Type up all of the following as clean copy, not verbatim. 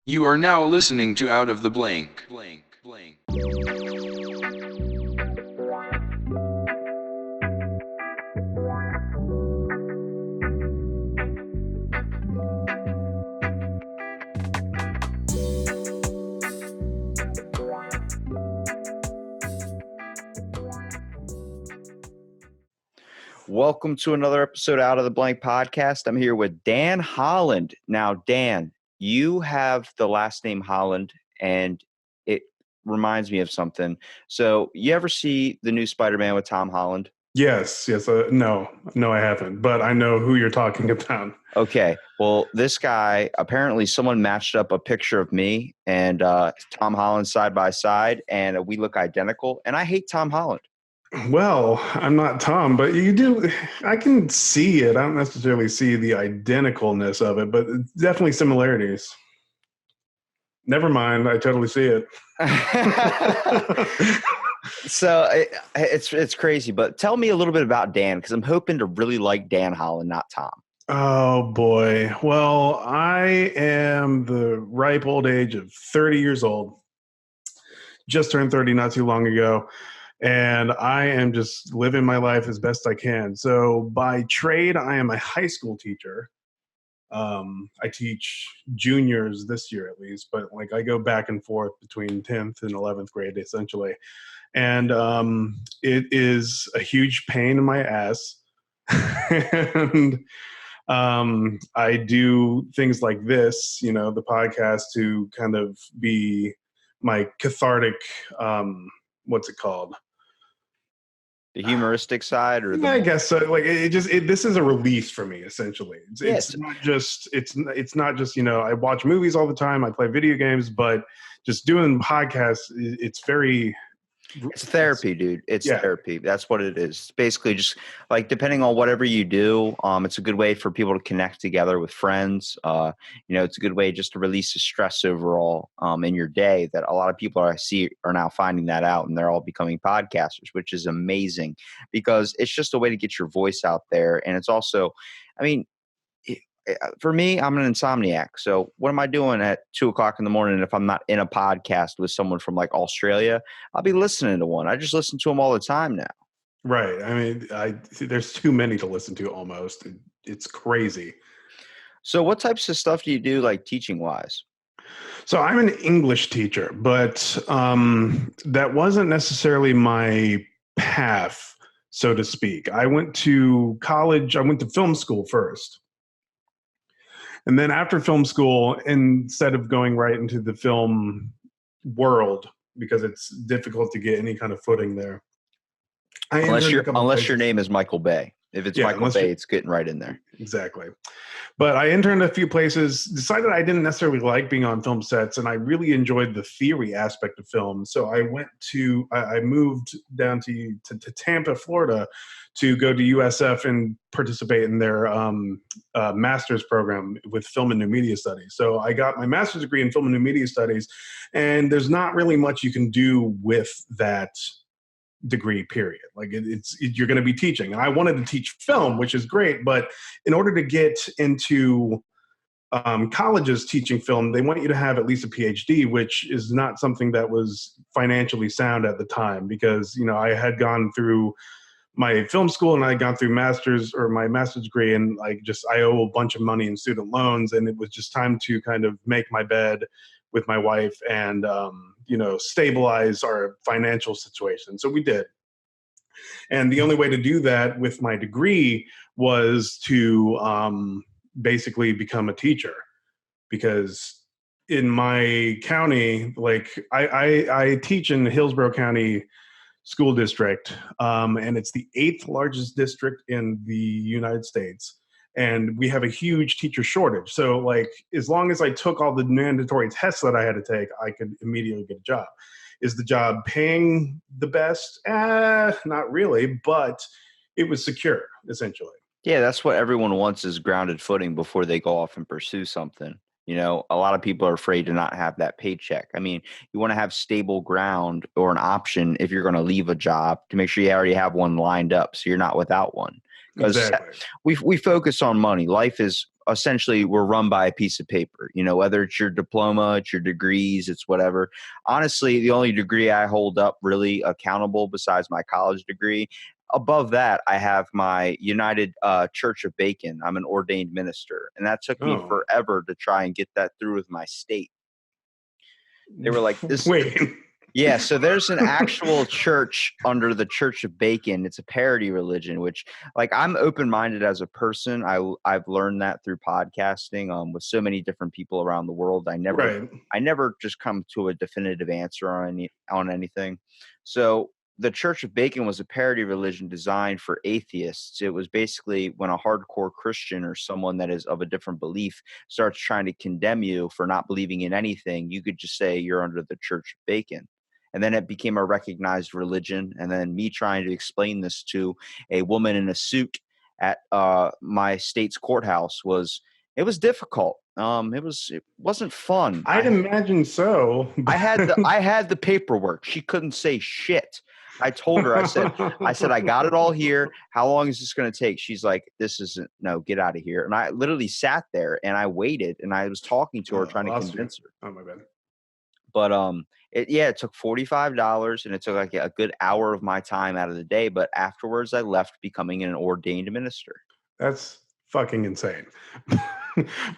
You are now listening to Out of the Blank. Welcome to another episode Out of the Blank podcast. I'm here with Dan Holland. Now, Dan, you have the last name Holland, and it reminds me of something. So, you ever see the new Spider-Man with Tom Holland? Yes. No, I haven't, but I know who you're talking about. Okay. Well, this guy, apparently someone matched up a picture of me and Tom Holland side by side, and we look identical, and I hate Tom Holland. Well, I'm not Tom, but you do. I can see it. I don't necessarily see the identicalness of it, but definitely similarities. Never mind. I totally see it. So it's crazy, but tell me a little bit about Dan, because I'm hoping to really like Dan Holland, not Tom. Oh, boy. Well, I am the ripe old age of 30 years old. Just turned 30 not too long ago. And I am just living my life as best I can. So by trade, I am a high school teacher. I teach juniors this year at least, but like I go back and forth between 10th and 11th grade essentially. And it is a huge pain in my ass. And I do things like this, the podcast, to kind of be my cathartic, what's it called? The humoristic side, or I guess so. Like this is a release for me essentially. Yes. It's not just I watch movies all the time. I play video games, but just doing podcasts, it's therapy, dude. It's Yeah. therapy. That's what it is. It's basically just like, depending on whatever you do, it's a good way for people to connect together with friends. It's a good way just to release the stress overall in your day, that a lot of people I see are now finding that out, and they're all becoming podcasters, which is amazing, because it's just a way to get your voice out there. And it's also, for me, I'm an insomniac. So what am I doing at 2:00 in the morning if I'm not in a podcast with someone from like Australia? I'll be listening to one. I just listen to them all the time now. Right. I mean, there's too many to listen to almost. It's crazy. So what types of stuff do you do, like teaching wise? So I'm an English teacher, but that wasn't necessarily my path, so to speak. I went to college. I went to film school first. And then after film school, instead of going right into the film world, because it's difficult to get any kind of footing there. Unless your name is Michael Bay. If it's Michael Bay, it's getting right in there. Exactly. But I interned a few places, decided I didn't necessarily like being on film sets, and I really enjoyed the theory aspect of film. So I moved down to Tampa, Florida, to go to USF and participate in their master's program with film and new media studies. So I got my master's degree in film and new media studies, and there's not really much you can do with that degree, period. Like you're going to be teaching, and I wanted to teach film, which is great, but in order to get into colleges teaching film, they want you to have at least a PhD, which is not something that was financially sound at the time, because I had gone through my film school and I had gone through my master's degree, and I owe a bunch of money in student loans, and it was just time to kind of make my bed with my wife and stabilize our financial situation. So we did. And the only way to do that with my degree was to basically become a teacher, because in my county, I teach in the Hillsborough County School District, and it's the 8th largest district in the United States. And we have a huge teacher shortage. So as long as I took all the mandatory tests that I had to take, I could immediately get a job. Is the job paying the best? Not really, but it was secure, essentially. Yeah, that's what everyone wants, is grounded footing before they go off and pursue something. A lot of people are afraid to not have that paycheck. I mean, you want to have stable ground or an option if you're going to leave a job, to make sure you already have one lined up so you're not without one. because Exactly. we focus on money. Life is essentially we're run by a piece of paper. Whether it's your diploma, it's your degrees, it's whatever. Honestly, the only degree I hold up really accountable besides my college degree. Above that, I have my United Church of Bacon. I'm an ordained minister, and that took me Oh, forever to try and get that through with my state. They were like, this. wait. Yeah, so there's an actual church under the Church of Bacon. It's a parody religion, which, like, I'm open-minded as a person. I've learned that through podcasting with so many different people around the world. Right. I never just come to a definitive answer on anything. So the Church of Bacon was a parody religion designed for atheists. It was basically when a hardcore Christian or someone that is of a different belief starts trying to condemn you for not believing in anything, you could just say you're under the Church of Bacon. And then it became a recognized religion. And then me trying to explain this to a woman in a suit at my state's courthouse was difficult. It wasn't fun. I'd imagine so. I had the paperwork. She couldn't say shit. I told her, I said, I got it all here. How long is this going to take? She's like, no, get out of here. And I literally sat there and I waited and I was talking to her, trying to convince her. Oh, my bad. But it took $45 and it took like a good hour of my time out of the day. But afterwards, I left becoming an ordained minister. That's fucking insane.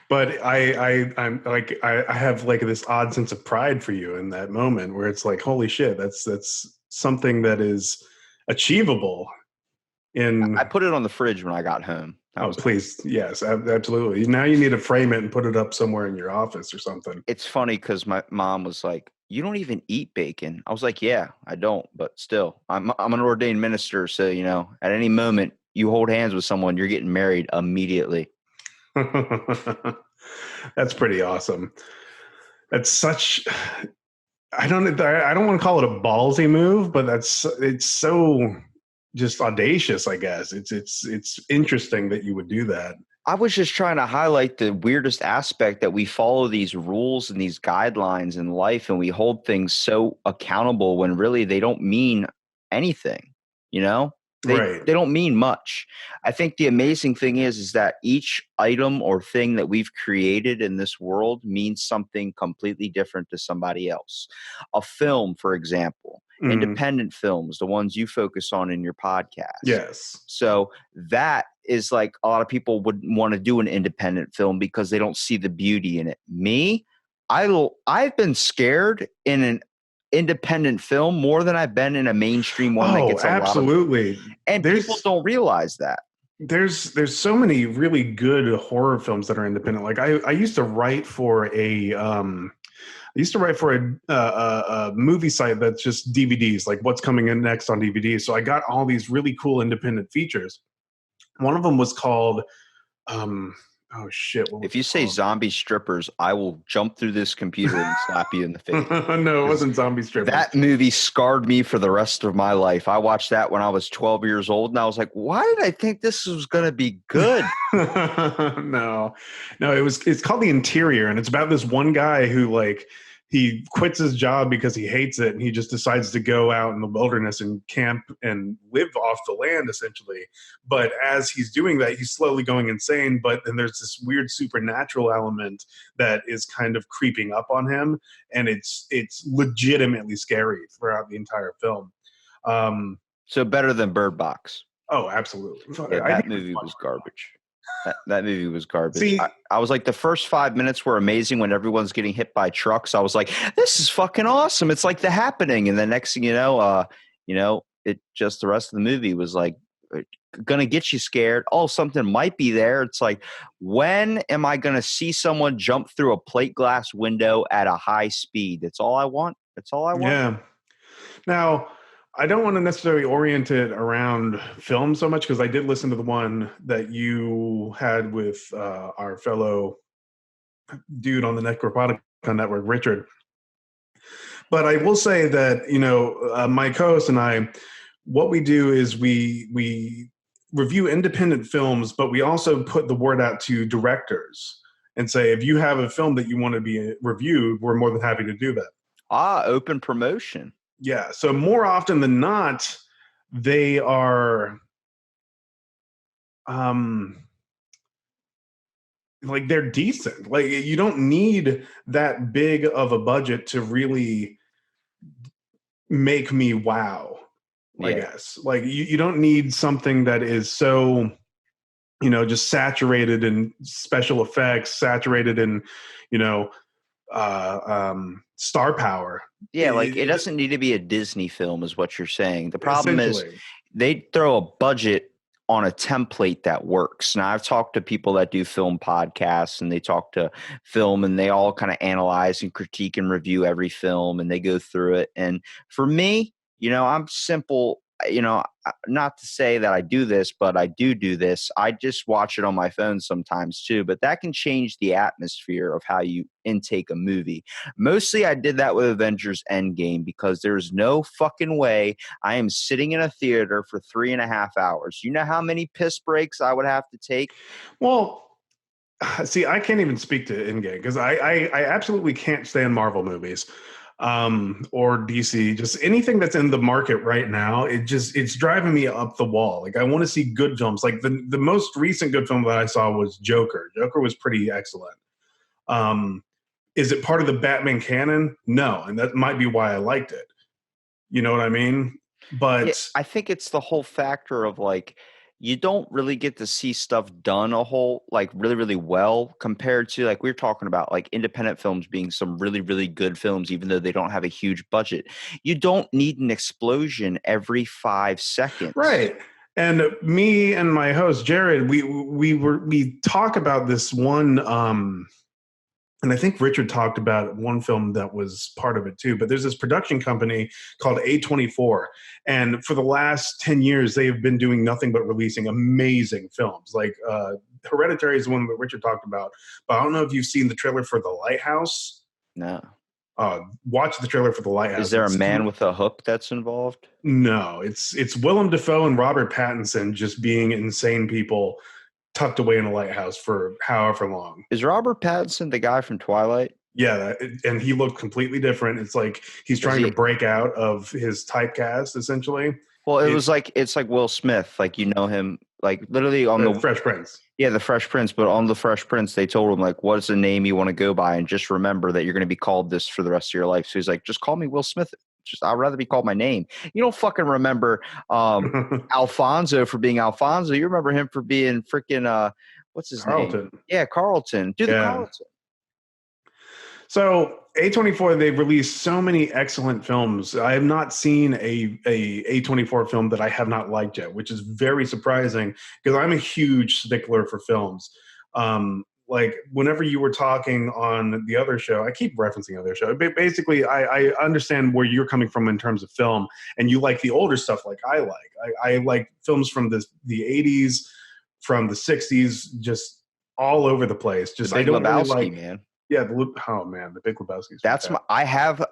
But I'm like I have like this odd sense of pride for you in that moment where it's like, holy shit, that's something that is achievable. I put it on the fridge when I got home. Oh, please. Yes, absolutely. Now you need to frame it and put it up somewhere in your office or something. It's funny because my mom was like, "You don't even eat bacon." I was like, "Yeah, I don't, but still, I'm an ordained minister, so at any moment you hold hands with someone, you're getting married immediately." That's pretty awesome. That's such. I don't want to call it a ballsy move, but it's so just audacious, I guess. It's interesting that you would do that. I was just trying to highlight the weirdest aspect that we follow these rules and these guidelines in life and we hold things so accountable when really they don't mean anything, Right. They don't mean much. I think the amazing thing is that each item or thing that we've created in this world means something completely different to somebody else. A film, for example, independent films, the ones you focus on in your podcast. Yes. So that is like a lot of people would want to do an independent film because they don't see the beauty in it. Me, I've been scared in an independent film more than I've been in a mainstream one that gets absolutely. And people don't realize that. There's so many really good horror films that are independent. Like I used to write for a movie site that's just DVDs, like what's coming in next on DVD. So I got all these really cool independent features. One of them was called oh shit. If you say zombie strippers, I will jump through this computer and slap you in the face. No, it wasn't zombie strippers. That movie scarred me for the rest of my life. I watched that when I was 12 years old, and I was like, why did I think this was going to be good? No, it's called The Interior, and it's about this one guy who he quits his job because he hates it, and he just decides to go out in the wilderness and camp and live off the land, essentially. But as he's doing that, he's slowly going insane. But then there's this weird supernatural element that is kind of creeping up on him, and it's legitimately scary throughout the entire film. So better than Bird Box. Oh, absolutely. Yeah, that movie was garbage. That movie was garbage. See, I was like, the first 5 minutes were amazing when everyone's getting hit by trucks. I was like, this is fucking awesome. It's like The Happening. And the next thing you know, it just the rest of the movie was like gonna get you scared. Oh, something might be there. It's like, when am I gonna see someone jump through a plate glass window at a high speed? That's all I want. That's all I want. Yeah. Now, I don't want to necessarily orient it around film so much because I did listen to the one that you had with our fellow dude on the Necropodicon Network, Richard. But I will say that, my co-host and I, what we do is we review independent films, but we also put the word out to directors and say, if you have a film that you want to be reviewed, we're more than happy to do that. Open promotion. Yeah. So more often than not, they are like they're decent. Like you don't need that big of a budget to really make me wow. I Yeah. guess like you don't need something that is so just saturated in special effects, saturated in you know star power. Yeah, like it doesn't need to be a Disney film, is what you're saying. The problem is Essentially, they throw a budget on a template that works. Now, I've talked to people that do film podcasts and they talk to film and they all kind of analyze and critique and review every film and they go through it. And for me, I'm simple. Not to say that I do this, but I do this. I just watch it on my phone sometimes too, but that can change the atmosphere of how you intake a movie. Mostly I did that with Avengers Endgame because there's no fucking way I am sitting in a theater for 3.5 hours. You know how many piss breaks I would have to take? well, see, I can't even speak to Endgame because I absolutely can't stand Marvel movies or DC. Just anything that's in the market right now, it's driving me up the wall. Like I want to see good films. Like the most recent good film that I saw was Joker. Joker was pretty excellent. Is it part of the Batman canon? No, and that might be why I liked it. You know what I mean? Yeah, But I think it's the whole factor of like you don't really get to see stuff done a whole like really really well compared to like we are talking about like independent films being some really really good films even though they don't have a huge budget. You don't need an explosion every 5 seconds. right. And me and my host Jared, we talk about this one and I think Richard talked about one film that was part of it too. But there's this production company called A24. And for the last 10 years, they have been doing nothing but releasing amazing films. Like Hereditary is one that Richard talked about. But I don't know if you've seen the trailer for The Lighthouse. No. Watch the trailer for The Is Lighthouse. there a man with a hook that's involved? No, it's Willem Dafoe and Robert Pattinson just being insane people tucked away in a lighthouse for however long. Is Robert Pattinson the guy from Twilight? Yeah, and he looked completely different. It's like he's trying to break out of his typecast, essentially. Well, it's like Will Smith, like him, like literally on the Fresh Prince. Yeah, the Fresh Prince, but on the Fresh Prince, they told him like, "What's the name you want to go by?" And just remember that you're going to be called this for the rest of your life. So he's like, "Just call me Will Smith. I'd rather be called my name." You don't fucking remember Alfonso for being Alfonso. You remember him for being freaking what's his Carlton. name? Yeah, Carlton. Do the Carlton. So A24, they've released so many excellent films. I have not seen a A24 film that I have not liked yet, which is very surprising because I'm a huge stickler for films. Like whenever you were talking on the other show, I keep referencing the other show. Basically, I understand where you're coming from in terms of film, and you like the older stuff like I like. I like films from the 80s, from the 60s, just all over the place. Just Big I don't really Lebowski, like. man. Yeah, oh man, the Big Lebowski. That's I have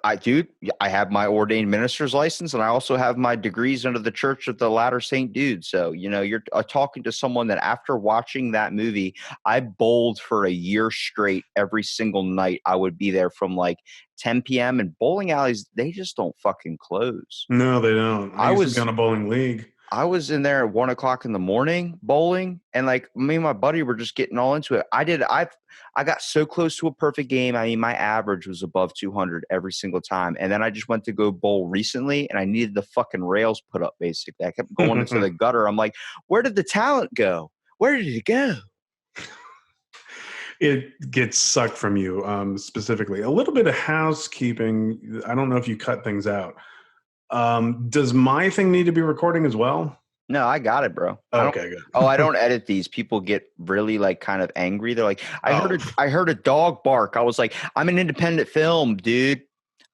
my ordained minister's license, and I also have my degrees under the Church of the Latter Saint Dude. So you're talking to someone that after watching that movie, I bowled for a year straight every single night. I would be there from like 10 p.m. and bowling alleys. They just don't fucking close. No, they don't. I used to be on a bowling league. I was in there at 1:00 in the morning bowling, and like me and my buddy were just getting all into it. I got so close to a perfect game. I mean, my average was above 200 every single time. And then I just went to go bowl recently, and I needed the fucking rails put up. Basically, I kept going into the gutter. I'm like, where did the talent go? Where did it go? It gets sucked from you, specifically. A little bit of housekeeping. I don't know if you cut things out. Does my thing need to be recording as well? No, I got it, bro. Okay, good. I don't edit these. People get really like kind of angry. They're like, I heard a dog bark. I was like, I'm an independent film, dude.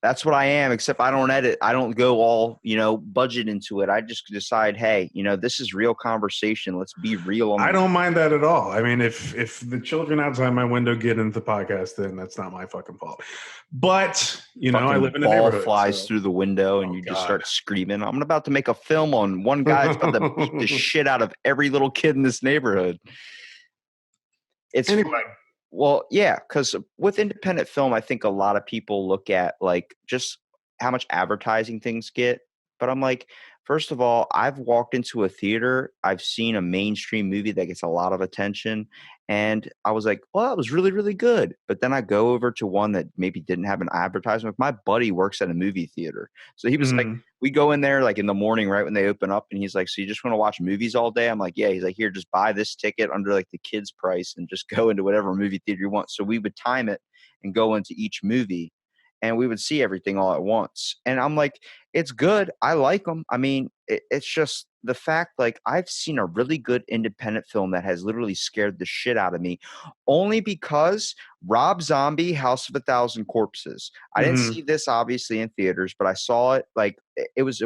That's what I am, except I don't edit. I don't go all, budget into it. I just decide, hey, this is real conversation. Let's be real. I don't mind that at all. I mean, if the children outside my window get into the podcast, then that's not my fucking fault. But, I live in a neighborhood. Ball flies through the window and just start screaming. I'm about to make a film on one guy that's about to beat the shit out of every little kid in this neighborhood. Anyway. Well, yeah, because with independent film, I think a lot of people look at like just how much advertising things get. but I'm like, first of all, I've walked into a theater, I've seen a mainstream movie that gets a lot of attention, and I was like, well, that was really, really good. But then I go over to one that maybe didn't have an advertisement. My buddy works at a movie theater. So he was like, Mhm. we go in there like in the morning, right when they open up, and he's like, so you just want to watch movies all day? I'm like, yeah. He's like, here, just buy this ticket under like the kids' price and just go into whatever movie theater you want. So we would time it and go into each movie and we would see everything all at once. And I'm like, it's good. I like them. I mean, it's just the fact, like, I've seen a really good independent film that has literally scared the shit out of me only because Rob Zombie, House of a Thousand Corpses. I didn't see Mhm. this obviously in theaters, but I saw it like it was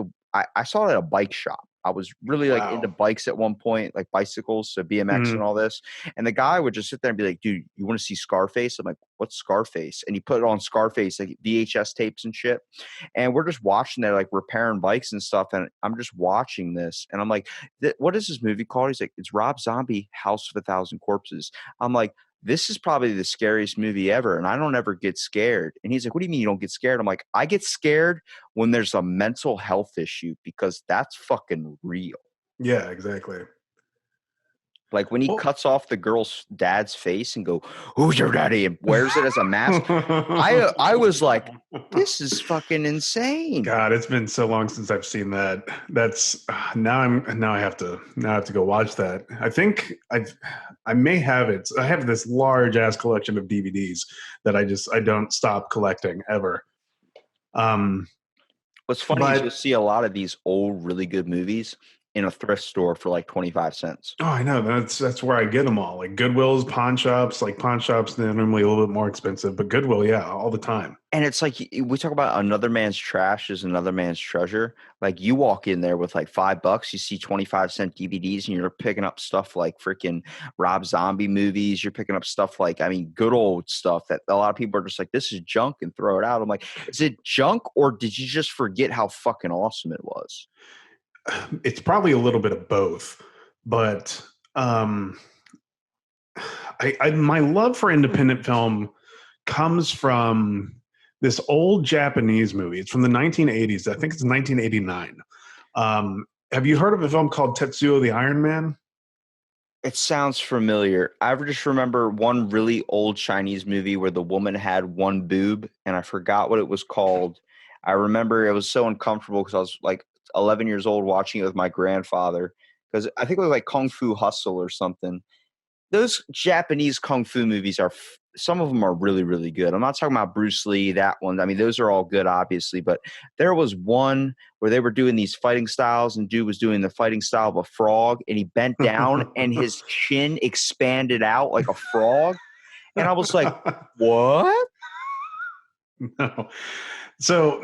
I saw it at a bike shop. I was really like into Wow. bikes at one point, like bicycles, so BMX and Mhm. all this. And the guy would just sit there and be like, dude, you want to see Scarface? I'm like, what's Scarface? And he put it on Scarface, like VHS tapes and shit. And we're just watching there, like repairing bikes and stuff. And I'm just watching this. And I'm like, what is this movie called? He's like, it's Rob Zombie, House of a Thousand Corpses. I'm like, this is probably the scariest movie ever. And I don't ever get scared. And he's like, what do you mean you don't get scared? I'm like, I get scared when there's a mental health issue because that's fucking real. Yeah, exactly. Like when he Well, cuts off the girl's dad's face and go, who's your daddy? And wears it as a mask. I was like, this is fucking insane. God, it's been so long since I've seen that. That's now I have to go watch that. I think I may have it. I have this large ass collection of DVDs that I don't stop collecting ever. What's funny is you'll But see a lot of these old, really good movies in a thrift store for like 25 cents. oh, I know that's where I get them all. Like Goodwill's, pawn shops. Like pawn shops, they're normally a little bit more expensive, but Goodwill, yeah, all the time. And it's like we talk about another man's trash is another man's treasure. Like you walk in there with like $5, you see 25-cent DVDs, and you're picking up stuff like freaking Rob Zombie movies. You're picking up stuff like, I mean, good old stuff that a lot of people are just like, this is junk and throw it out. I'm like, is it junk or did you just forget how fucking awesome it was? It's probably a little bit of both, but I my love for independent film comes from this old Japanese movie. It's from the 1980s. I think it's 1989. Have you heard of a film called Tetsuo the Iron Man? It sounds familiar. I just remember one really old Chinese movie where the woman had one boob, and I forgot what it was called. I remember it was so uncomfortable because I was like 11 years old watching it with my grandfather because I think it was like Kung Fu Hustle or something. Those Japanese kung fu movies are some of them are really, really good. I'm not talking about Bruce Lee, that one. I mean, those are all good, obviously, but there was one where they were doing these fighting styles, and dude was doing the fighting style of a frog, and he bent down, and his chin expanded out like a frog, and I was like, "What?" No. So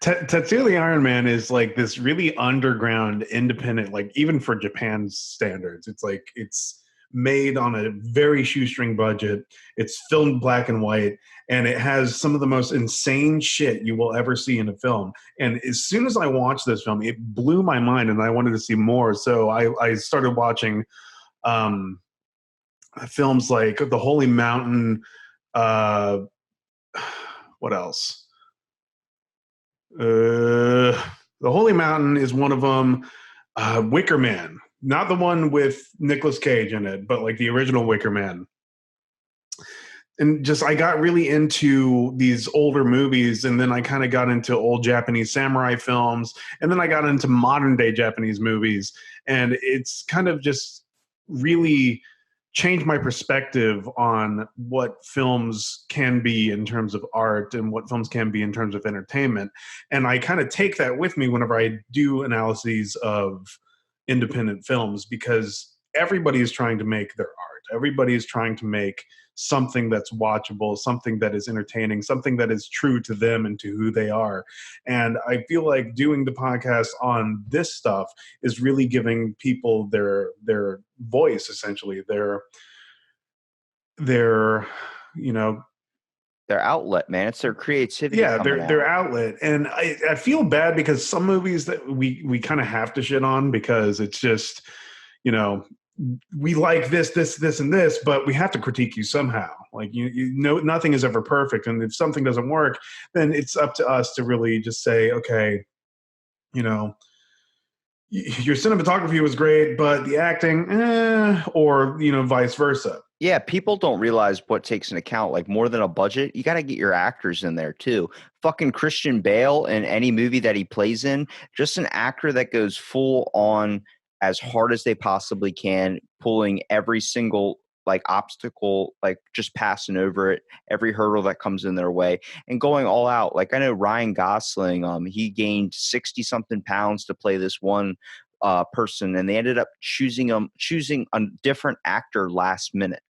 Tetsuo the Iron Man is like this really underground, independent, like even for Japan's standards. It's like it's made on a very shoestring budget. It's filmed black and white, and it has some of the most insane shit you will ever see in a film. And as soon as I watched this film, it blew my mind, and I wanted to see more. So I started watching um, films like The Holy Mountain. Uh, what else? The Holy Mountain is one of them. Wicker Man, not the one with Nicolas Cage in it, but like the original Wicker Man. And just I got really into these older movies, and then I kind of got into old Japanese samurai films, and then I got into modern day Japanese movies, and it's kind of just really changed my perspective on what films can be in terms of art and what films can be in terms of entertainment. And I kind of take that with me whenever I do analyses of independent films, because everybody is trying to make their art. Everybody is trying to make something that's watchable, something that is entertaining, something that is true to them and to who they are. And I feel like doing the podcast on this stuff is really giving people their voice, essentially, their you know Their outlet, man. It's their creativity yeah, coming their out. outlet. And I feel bad because some movies that we kind of have to shit on because it's just, you know, we like this, and this, but we have to critique you somehow. Like you know, nothing is ever perfect, and if something doesn't work, then it's up to us to really just say, okay, you know, your cinematography was great, but the acting, or vice versa. Yeah, people don't realize what takes into account. Like more than a budget, you got to get your actors in there too. Fucking Christian Bale in any movie that he plays in, just an actor that goes full on as hard as they possibly can, pulling every single like obstacle, like just passing over it, every hurdle that comes in their way, and going all out. Like I know Ryan Gosling, he gained 60 something pounds to play this one person, and they ended up choosing a different actor last minute.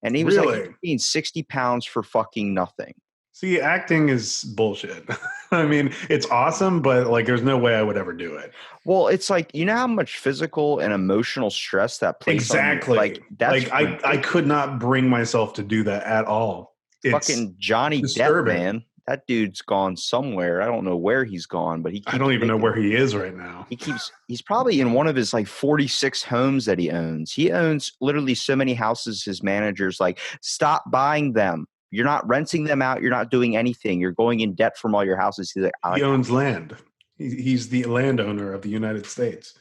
And he was like, Really? he's gained 60 pounds for fucking nothing. See, acting is bullshit. I mean, it's awesome, but like, there's no way I would ever do it. Well, it's like, you know how much physical and emotional stress that places on you? Exactly. Like that's Like I could not bring myself to do that at all. It's fucking Johnny disturbing. Depp, man. That dude's gone somewhere. I don't know where he's gone, but he keeps I don't even know where he is right now. he's probably in one of his like 46 homes that he owns. He owns literally so many houses. His manager's like, stop buying them. You're not renting them out. You're not doing anything. You're going in debt from all your houses. He's like, He owns land. He's the landowner of the United States.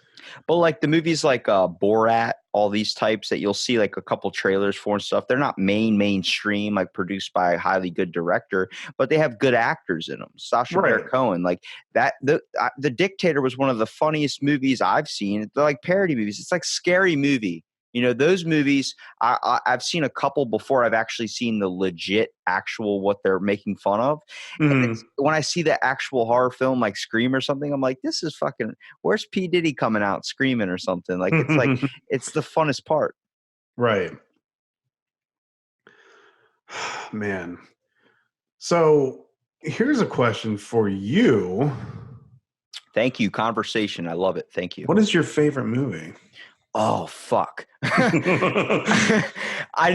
but like the movies like Borat, all these types that you'll see like a couple trailers for and stuff, they're not mainstream, like produced by a highly good director, but they have good actors in them. Sacha Baron Cohen, like that. The Dictator was one of the funniest movies I've seen. They're like parody movies. It's like Scary Movie. Those movies, I've seen a couple before. I've actually seen the legit actual what they're making fun of. And when I see the actual horror film like Scream or something, I'm like, this is fucking, where's P. Diddy coming out screaming or something? Like, it's like, it's the funnest part. Right. Man. So here's a question for you. Thank you. Conversation. I love it. Thank you. What is your favorite movie? Oh, fuck. I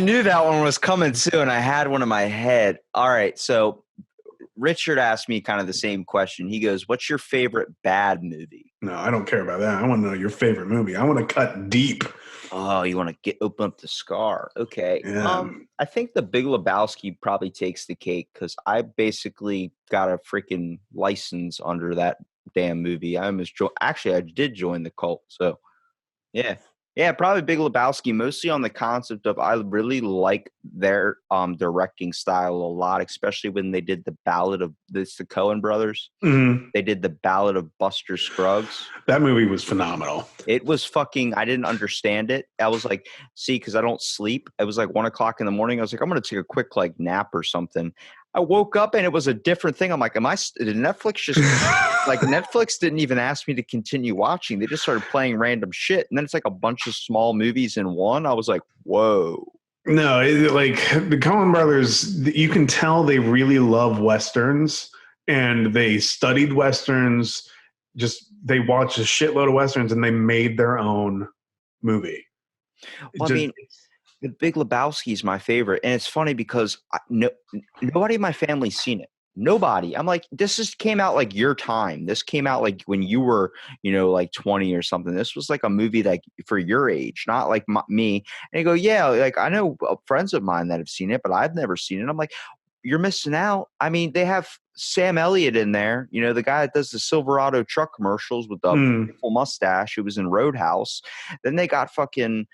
knew that one was coming soon. I had one in my head. All right. So Richard asked me kind of the same question. He goes, what's your favorite bad movie? No, I don't care about that. I want to know your favorite movie. I want to cut deep. Oh, you want to open up the scar. Okay. Yeah. I think The Big Lebowski probably takes the cake because I basically got a freaking license under that damn movie. Actually, I did join the cult. So yeah. Yeah, probably Big Lebowski, mostly on the concept of I really like their directing style a lot, especially when they did the the Coen brothers. Mm-hmm. They did the Ballad of Buster Scruggs. That movie was phenomenal. It was fucking, I didn't understand it. I was like, because I don't sleep. It was like 1:00 in the morning. I was like, I'm going to take a quick like nap or something. I woke up and it was a different thing. I'm like, did Netflix just like Netflix didn't even ask me to continue watching. They just started playing random shit. And then it's like a bunch of small movies in one. I was like, whoa. No, like the Coen brothers, you can tell they really love Westerns and they studied Westerns. They watched a shitload of Westerns and they made their own movie. Well, I mean, The Big Lebowski is my favorite. And it's funny because nobody in my family's seen it. Nobody. I'm like, this came out like your time. This came out like when you were, like 20 or something. This was like a movie like for your age, not like me. And they go, yeah, like I know friends of mine that have seen it, but I've never seen it. I'm like, you're missing out. I mean, they have Sam Elliott in there, the guy that does the Silverado truck commercials with the beautiful mustache who was in Roadhouse. Then they got fucking,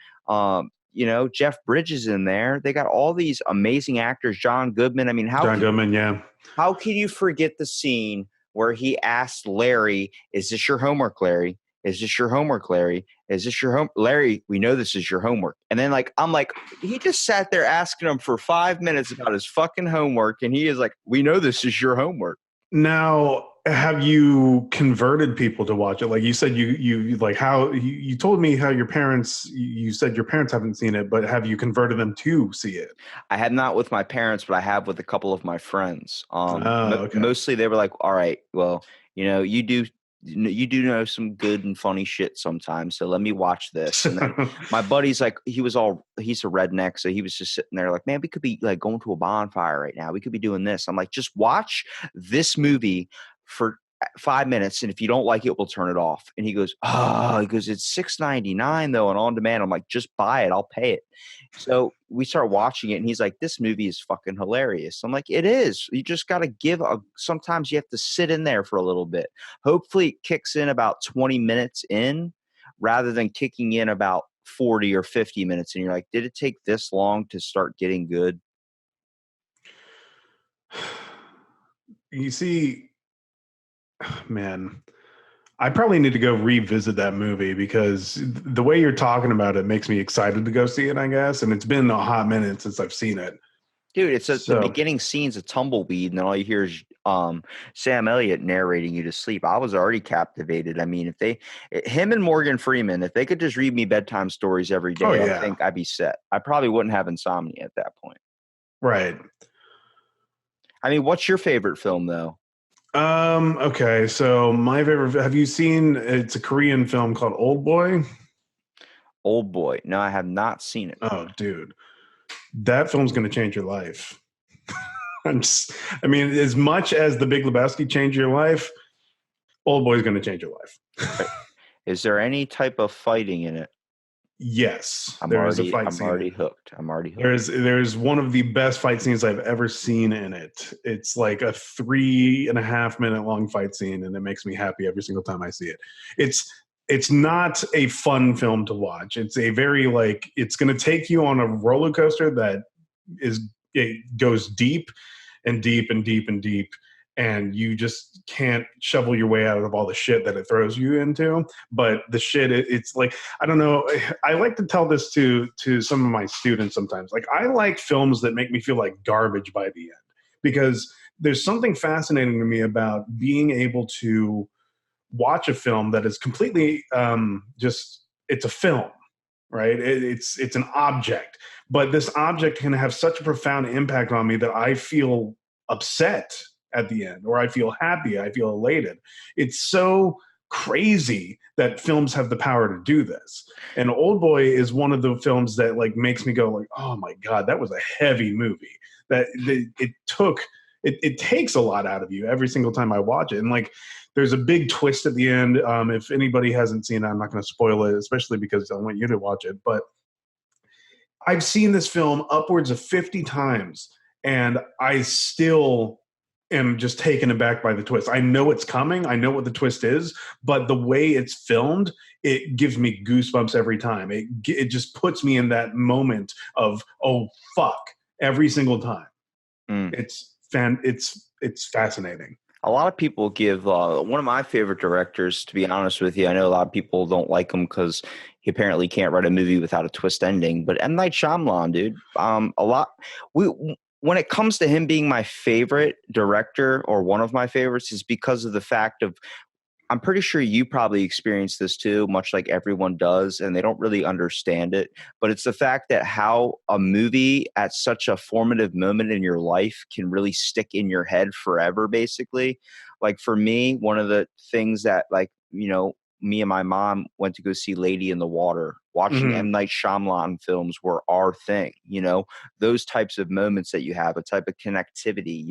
Jeff Bridges in there. They got all these amazing actors. John Goodman. I mean, how can you forget the scene where he asked Larry, is this your homework, Larry? Is this your homework, Larry? Is this your home? Larry, we know this is your homework. And then I'm like, he just sat there asking him for 5 minutes about his fucking homework. And he is like, we know this is your homework. Now, have you converted people to watch it? Like you said, you like how you told me how you said your parents haven't seen it, but have you converted them to see it? I have not with my parents, but I have with a couple of my friends. Okay. Mostly they were like, all right, well, you do know some good and funny shit sometimes. So let me watch this. And then my buddy's like, he's a redneck. So he was just sitting there like, man, we could be like going to a bonfire right now. We could be doing this. I'm like, just watch this movie for 5 minutes, and if you don't like it, we'll turn it off. And he goes, it's $6.99 though, and on demand. I'm like, just buy it, I'll pay it. So we start watching it, and he's like, this movie is fucking hilarious. I'm like, it is. You just got to sometimes you have to sit in there for a little bit. Hopefully it kicks in about 20 minutes in rather than kicking in about 40 or 50 minutes. And you're like, did it take this long to start getting good? You see, man, I probably need to go revisit that movie because the way you're talking about it makes me excited to go see it, I guess. And it's been a hot minute since I've seen it. Dude, the beginning scene's a tumbleweed, and then all you hear is Sam Elliott narrating you to sleep. I was already captivated. I mean, him and Morgan Freeman, if they could just read me bedtime stories every day, I think I'd be set. I probably wouldn't have insomnia at that point. Right. I mean, what's your favorite film, though? Okay, so my favorite. Have you seen? It's a Korean film called Old Boy. Old Boy. No, I have not seen it. Oh, dude, that film's going to change your life. I mean, as much as The Big Lebowski changed your life, Old Boy is going to change your life. Is there any type of fighting in it? Yes, I'm already hooked. There's one of the best fight scenes I've ever seen in it. It's like a 3.5 minute long fight scene, and it makes me happy every single time I see it. It's not a fun film to watch. It's a very it's going to take you on a roller coaster that goes deep and deep and deep and deep. And you just can't shovel your way out of all the shit that it throws you into. But the shit, it's like, I don't know. I like to tell this to some of my students sometimes. Like, I like films that make me feel like garbage by the end, because there's something fascinating to me about being able to watch a film that is completely it's a film, right? It's an object. But this object can have such a profound impact on me that I feel upset at the end, or I feel happy, I feel elated. It's so crazy that films have the power to do this. And Old Boy is one of the films that makes me go oh my God, that was a heavy movie. It takes a lot out of you every single time I watch it. And there's a big twist at the end. If anybody hasn't seen it, I'm not going to spoil it, especially because I want you to watch it. But I've seen this film upwards of 50 times, and I still am just taken aback by the twist. I know it's coming. I know what the twist is, but the way it's filmed, it gives me goosebumps every time. It just puts me in that moment of, oh, fuck, every single time. It's fascinating. A lot of people give one of my favorite directors, to be honest with you. I know a lot of people don't like him because he apparently can't write a movie without a twist ending. But M. Night Shyamalan, dude, when it comes to him being my favorite director, or one of my favorites, is because of the fact of, I'm pretty sure you probably experienced this too, much like everyone does, and they don't really understand it. But it's the fact that how a movie at such a formative moment in your life can really stick in your head forever, basically. Like for me, one of the things that me and my mom went to go see Lady in the Water. Watching M. Night Shyamalan films were our thing, those types of moments that you have, a type of connectivity,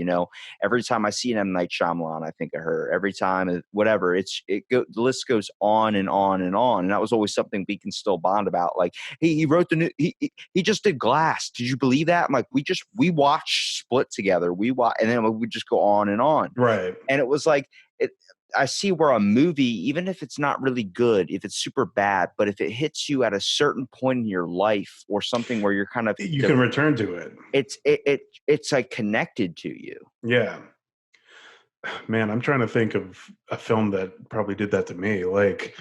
every time I see an M. Night Shyamalan, I think of her. Every time, whatever, the list goes on and on and on. And that was always something we can still bond about. Like he wrote he just did Glass. Did you believe that? I'm like, we watched Split together. And then we just go on and on. Right. And it was like, I see where a movie, even if it's not really good, if it's super bad, but if it hits you at a certain point in your life, or something where you're kind of, you can return to it. It's like connected to you. Yeah, man, I'm trying to think of a film that probably did that to me. Like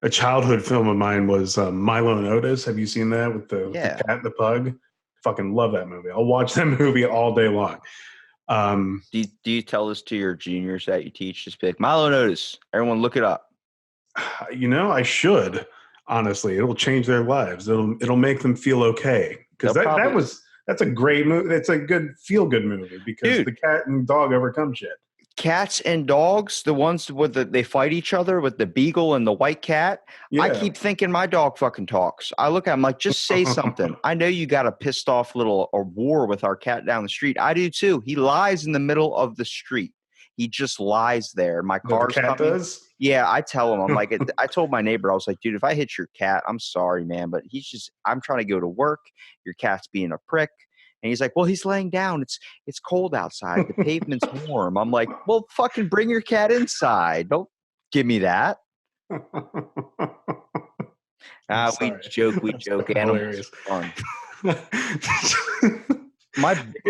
a childhood film of mine was Milo and Otis. Have you seen that with the cat and the pug? Fucking love that movie. I'll watch that movie all day long. Do you tell this to your juniors that you teach? Just be like, Milo and Otis, everyone look it up. I should, honestly. It'll change their lives. It'll make them feel okay. Because that's a great movie. It's a good feel-good movie, because the cat and dog overcome shit. Cats and dogs, the ones where they fight each other with the beagle and the white cat. Yeah. I keep thinking my dog fucking talks. I look at him like, just say something. I know you got a pissed off war with our cat down the street. I do too. He lies in the middle of the street. He just lies there. My That the car's cat coming. does? Yeah, I tell him, I'm like, I told my neighbor, I was like, dude, if I hit your cat, I'm sorry, man, but I'm trying to go to work. Your cat's being a prick. And he's like, well, he's laying down. It's cold outside. The pavement's warm. I'm like, well, fucking bring your cat inside. Don't give me that. We Sorry. joke. That's Animals hilarious. are fun.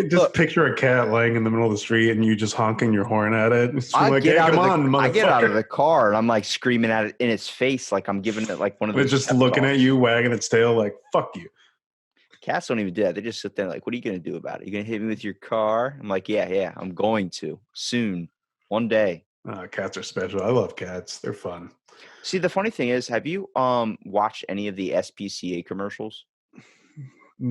Just picture a cat laying in the middle of the street and you just honking your horn at it. It's I like, get hey, out come of the on, I get out of the motherfucker. car and I'm like screaming at it in its face, like I'm giving it like one of And those. it's just pep looking at talks. you, wagging its tail, like, fuck you. Cats don't even do that. They just sit there like, what are you gonna do about it? You gonna hit me with your car? I'm like, yeah, I'm going to soon, one day. Cats are special. I love cats. They're fun. See, the funny thing is, have you watched any of the SPCA commercials? If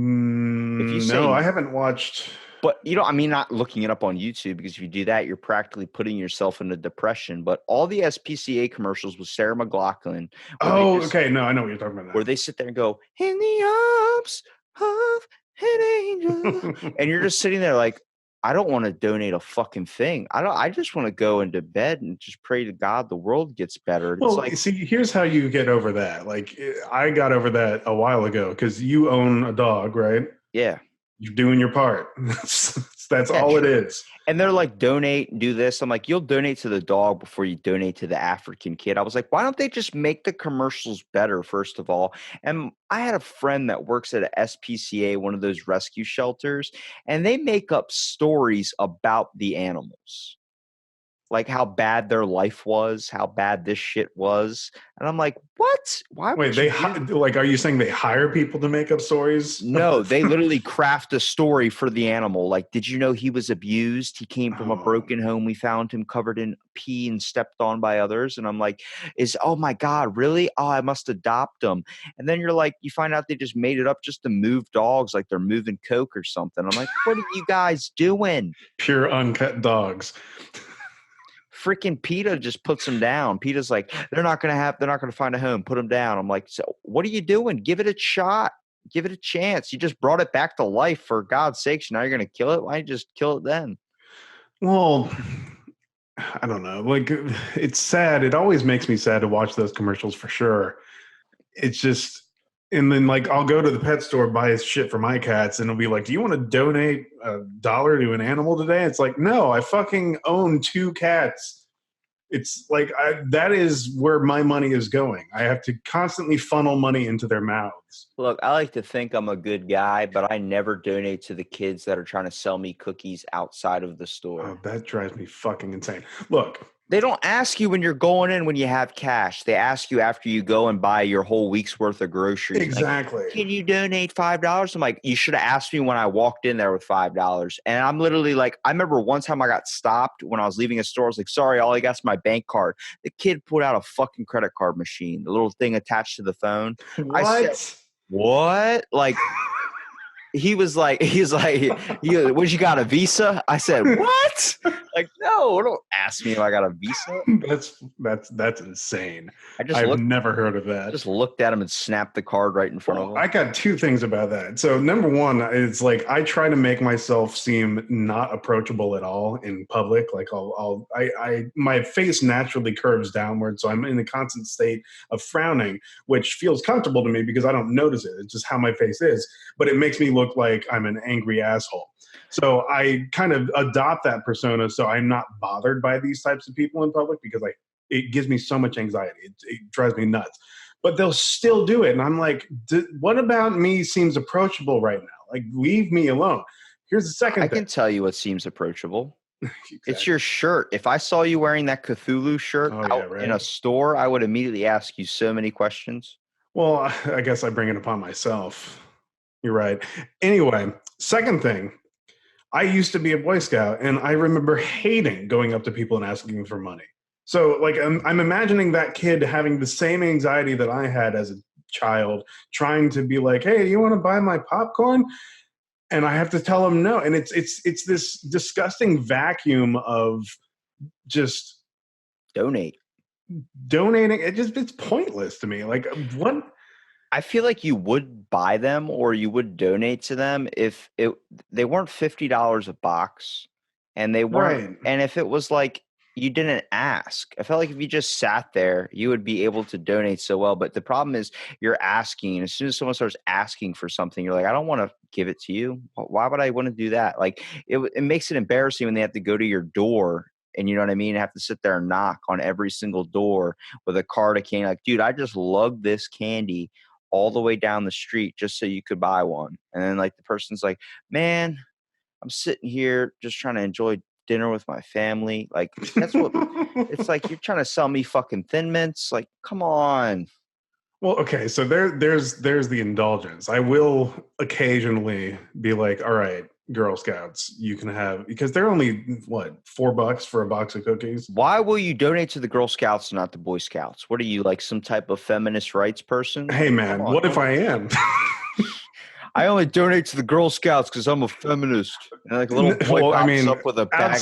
you say No, I haven't watched. But I mean, not looking it up on YouTube, because if you do that, you're practically putting yourself in a depression. But all the SPCA commercials with Sarah McLachlan, Okay. No, I know what you're talking about where they sit there and go, in the arms of an angel. now. And you're just sitting there like, I don't want to donate a fucking thing. I just want to go into bed and just pray to God the world gets better. It's Well, like, see, here's how you get over that. Like, I got over that a while ago because you own a dog, right? yeah. You're doing your part. That's Yeah, all it true. is. And they're like, donate and do this. I'm like, you'll donate to the dog before you donate to the African kid. I was like, why don't they just make the commercials better, first of all? And I had a friend that works at a SPCA, one of those rescue shelters, and they make up stories about the animals. Like how bad their life was, how bad this shit was. And I'm like, what? Why Wait, would you do like, are you saying they hire people to make up stories? No, they literally craft a story for the animal. Like, did you know he was abused? He came from a Oh, broken home. We found him covered in pee and stepped on by others. And I'm like, oh my God, really? Oh, I must adopt him. And then you're like, you find out they just made it up just to move dogs, like they're moving coke or something. I'm like, what are you guys doing? pure uncut dogs. Freaking PETA just puts them down. PETA's like, they're not gonna find a home. Put them down. I'm like, so what are you doing? Give it a shot. Give it a chance. You just brought it back to life, for God's sakes. Now you're gonna kill it. Why don't you just kill it then? Well, I don't know. Like, it's sad. It always makes me sad to watch those commercials for sure. It's just, and then like I'll go to the pet store, buy shit for my cats, and it'll be like, do you want to donate $1 to an animal today? It's like, no, I fucking own 2 cats. It's like that is where my money is going. I have to constantly funnel money into their mouths. Look, I like to think I'm a good guy, but I never donate to the kids that are trying to sell me cookies outside of the store. Oh, that drives me fucking insane. Look, They don't ask you when you're going in when you have cash. They ask you after you go and buy your whole week's worth of groceries. exactly. Like, can you donate $5? I'm like, you should have asked me when I walked in there with $5. And I'm literally like, I remember one time I got stopped when I was leaving a store. I was like, sorry, all I got's my bank card. The kid pulled out a fucking credit card machine, the little thing attached to the phone. I said, What? what? Like, he's like, what, you got a Visa? I said, what? Like, no, don't ask me if I got a Visa. That's insane. I I've never heard of that. just looked at him and snapped the card right in front of him. I got 2 things about that. So number one, it's like I try to make myself seem not approachable at all in public. Like my face naturally curves downward, so I'm in a constant state of frowning, which feels comfortable to me because I don't notice it. It's just how my face is, but it makes me look like I'm an angry asshole. So I kind of adopt that persona, so I'm not bothered by these types of people in public because it gives me so much anxiety. It drives me nuts. But they'll still do it, and I'm like, what about me seems approachable right now? Like, leave me alone. Here's the second I thing. can tell you what seems approachable. Exactly. It's your shirt. If I saw you wearing that Cthulhu shirt in a store, I would immediately ask you so many questions. Well, I guess I bring it upon myself. You're right. Anyway, second thing. I used to be a Boy Scout, and I remember hating going up to people and asking them for money. So, like, I'm imagining that kid having the same anxiety that I had as a child, trying to be like, "Hey, you want to buy my popcorn?" And I have to tell him no. And it's this disgusting vacuum of just Donate. donating. It's pointless to me. Like, what? I feel like you would buy them or you would donate to them if they weren't $50 a box. and they weren't. Right. And if it was like you didn't ask, I felt like if you just sat there, you would be able to donate so well. But the problem is you're asking, and as soon as someone starts asking for something, you're like, I don't want to give it to you. Why would I want to do that? Like it makes it embarrassing when they have to go to your door. And you know what I mean? Have to sit there and knock on every single door with a card of candy. Like, dude, I just lugged this candy all the way down the street just so you could buy one. And then like the person's like, man, I'm sitting here just trying to enjoy dinner with my family. Like that's what it's like. You're trying to sell me fucking Thin Mints. Like, come on. Well, okay, so there's the indulgence. I will occasionally be like, all right, Girl Scouts, you can have, because they're only what, $4 for a box of cookies. Why will you donate to the Girl Scouts and not the Boy Scouts? What are you, like some type of feminist rights person? Hey Like, man, come on, what if don't- I am? I only donate to the Girl Scouts because I'm a feminist. And like a little boy Well, I pops mean, up with a bag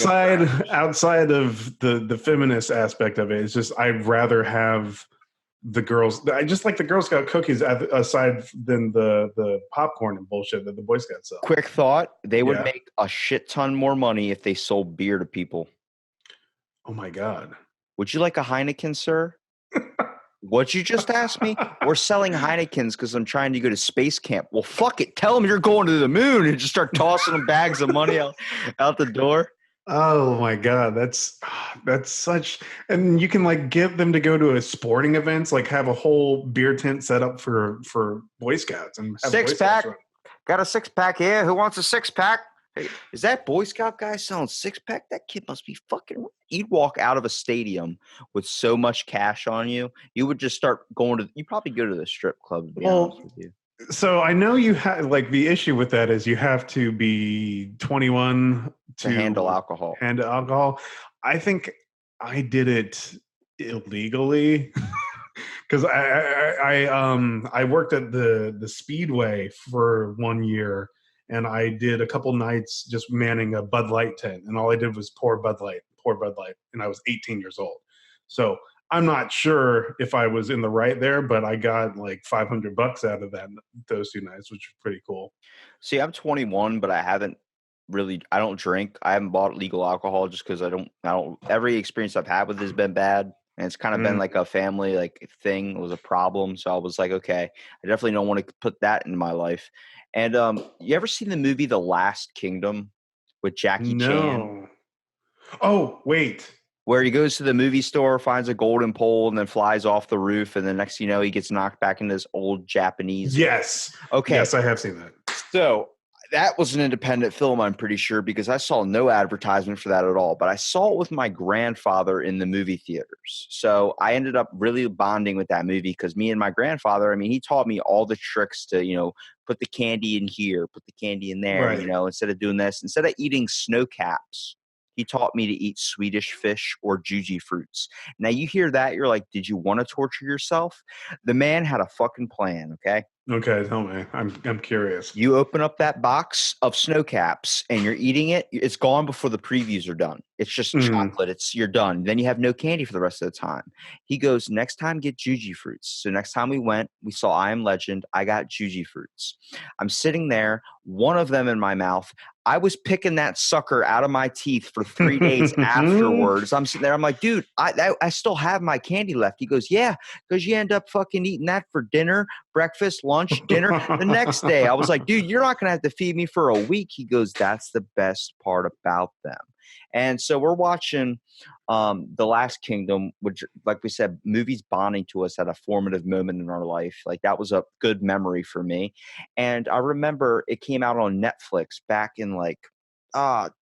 outside of the feminist aspect of it, it's just I'd rather have the girls. I just like the Girl Scout cookies aside than the popcorn and bullshit that the Boy Scouts sell. Quick thought: they would Yeah. make a shit ton more money if they sold beer to people. Oh my god. Would you like a Heineken, sir? What'd you just ask me? We're selling Heinekens because I'm trying to go to space camp. Well, fuck it. Tell them you're going to the moon and just start tossing them bags of money out the door. Oh my god, that's such, and you can like get them to go to a sporting events, like have a whole beer tent set up for Boy Scouts and have Six Boy Scouts pack. run. Got a 6-pack here. Who wants a 6-pack? Hey, is that Boy Scout guy selling 6-pack? That kid must be fucking. You'd walk out of a stadium with so much cash on you. You would just start going to. You probably go to the strip club. To be honest with you. So I know you have, like, the issue with that is you have to be 21 To handle alcohol. handle alcohol. I think I did it illegally because I worked at the Speedway for 1 year, and I did a couple nights just manning a Bud Light tent, and all I did was pour Bud Light, and I was 18 years old. So I'm not sure if I was in the right there, but I got like $500 out of those 2 nights, which was pretty cool. See, I'm 21, but I haven't really. I don't drink. I haven't bought legal alcohol just because I don't. Every experience I've had with it has been bad, and it's kind of been like a family like thing. It was a problem, so I was like, okay, I definitely don't want to put that in my life. And you ever seen the movie The Last Kingdom with Jackie Chan, No. Oh, wait. where he goes to the movie store, finds a golden pole, and then flies off the roof, and the next thing you know, he gets knocked back into this old Japanese. Yes. Okay. Yes, I have seen that. So that was an independent film, I'm pretty sure, because I saw no advertisement for that at all. But I saw it with my grandfather in the movie theaters. So I ended up really bonding with that movie because me and my grandfather, I mean, he taught me all the tricks to, put the candy in here, put the candy in there, Right. Instead of doing this, instead of eating snow caps. He taught me to eat Swedish fish or juji fruits. Now you hear that, you're like, did you want to torture yourself? The man had a fucking plan, okay? Okay, tell me. I'm curious. You open up that box of snow caps and you're eating it. It's gone before the previews are done. It's just chocolate. You're done. Then you have no candy for the rest of the time. He goes, next time get juji fruits. So next time we went, we saw I Am Legend. I got juji fruits. I'm sitting there, one of them in my mouth. I was picking that sucker out of my teeth for 3 days afterwards. I'm sitting there. I'm like, dude, I still have my candy left. He goes, yeah, because you end up fucking eating that for dinner, breakfast, lunch, dinner. The next day, I was like, dude, you're not going to have to feed me for a week. He goes, that's the best part about them. And so we're watching The Last Kingdom, which, like we said, movies bonding to us at a formative moment in our life. Like that was a good memory for me. And I remember it came out on Netflix back in like, it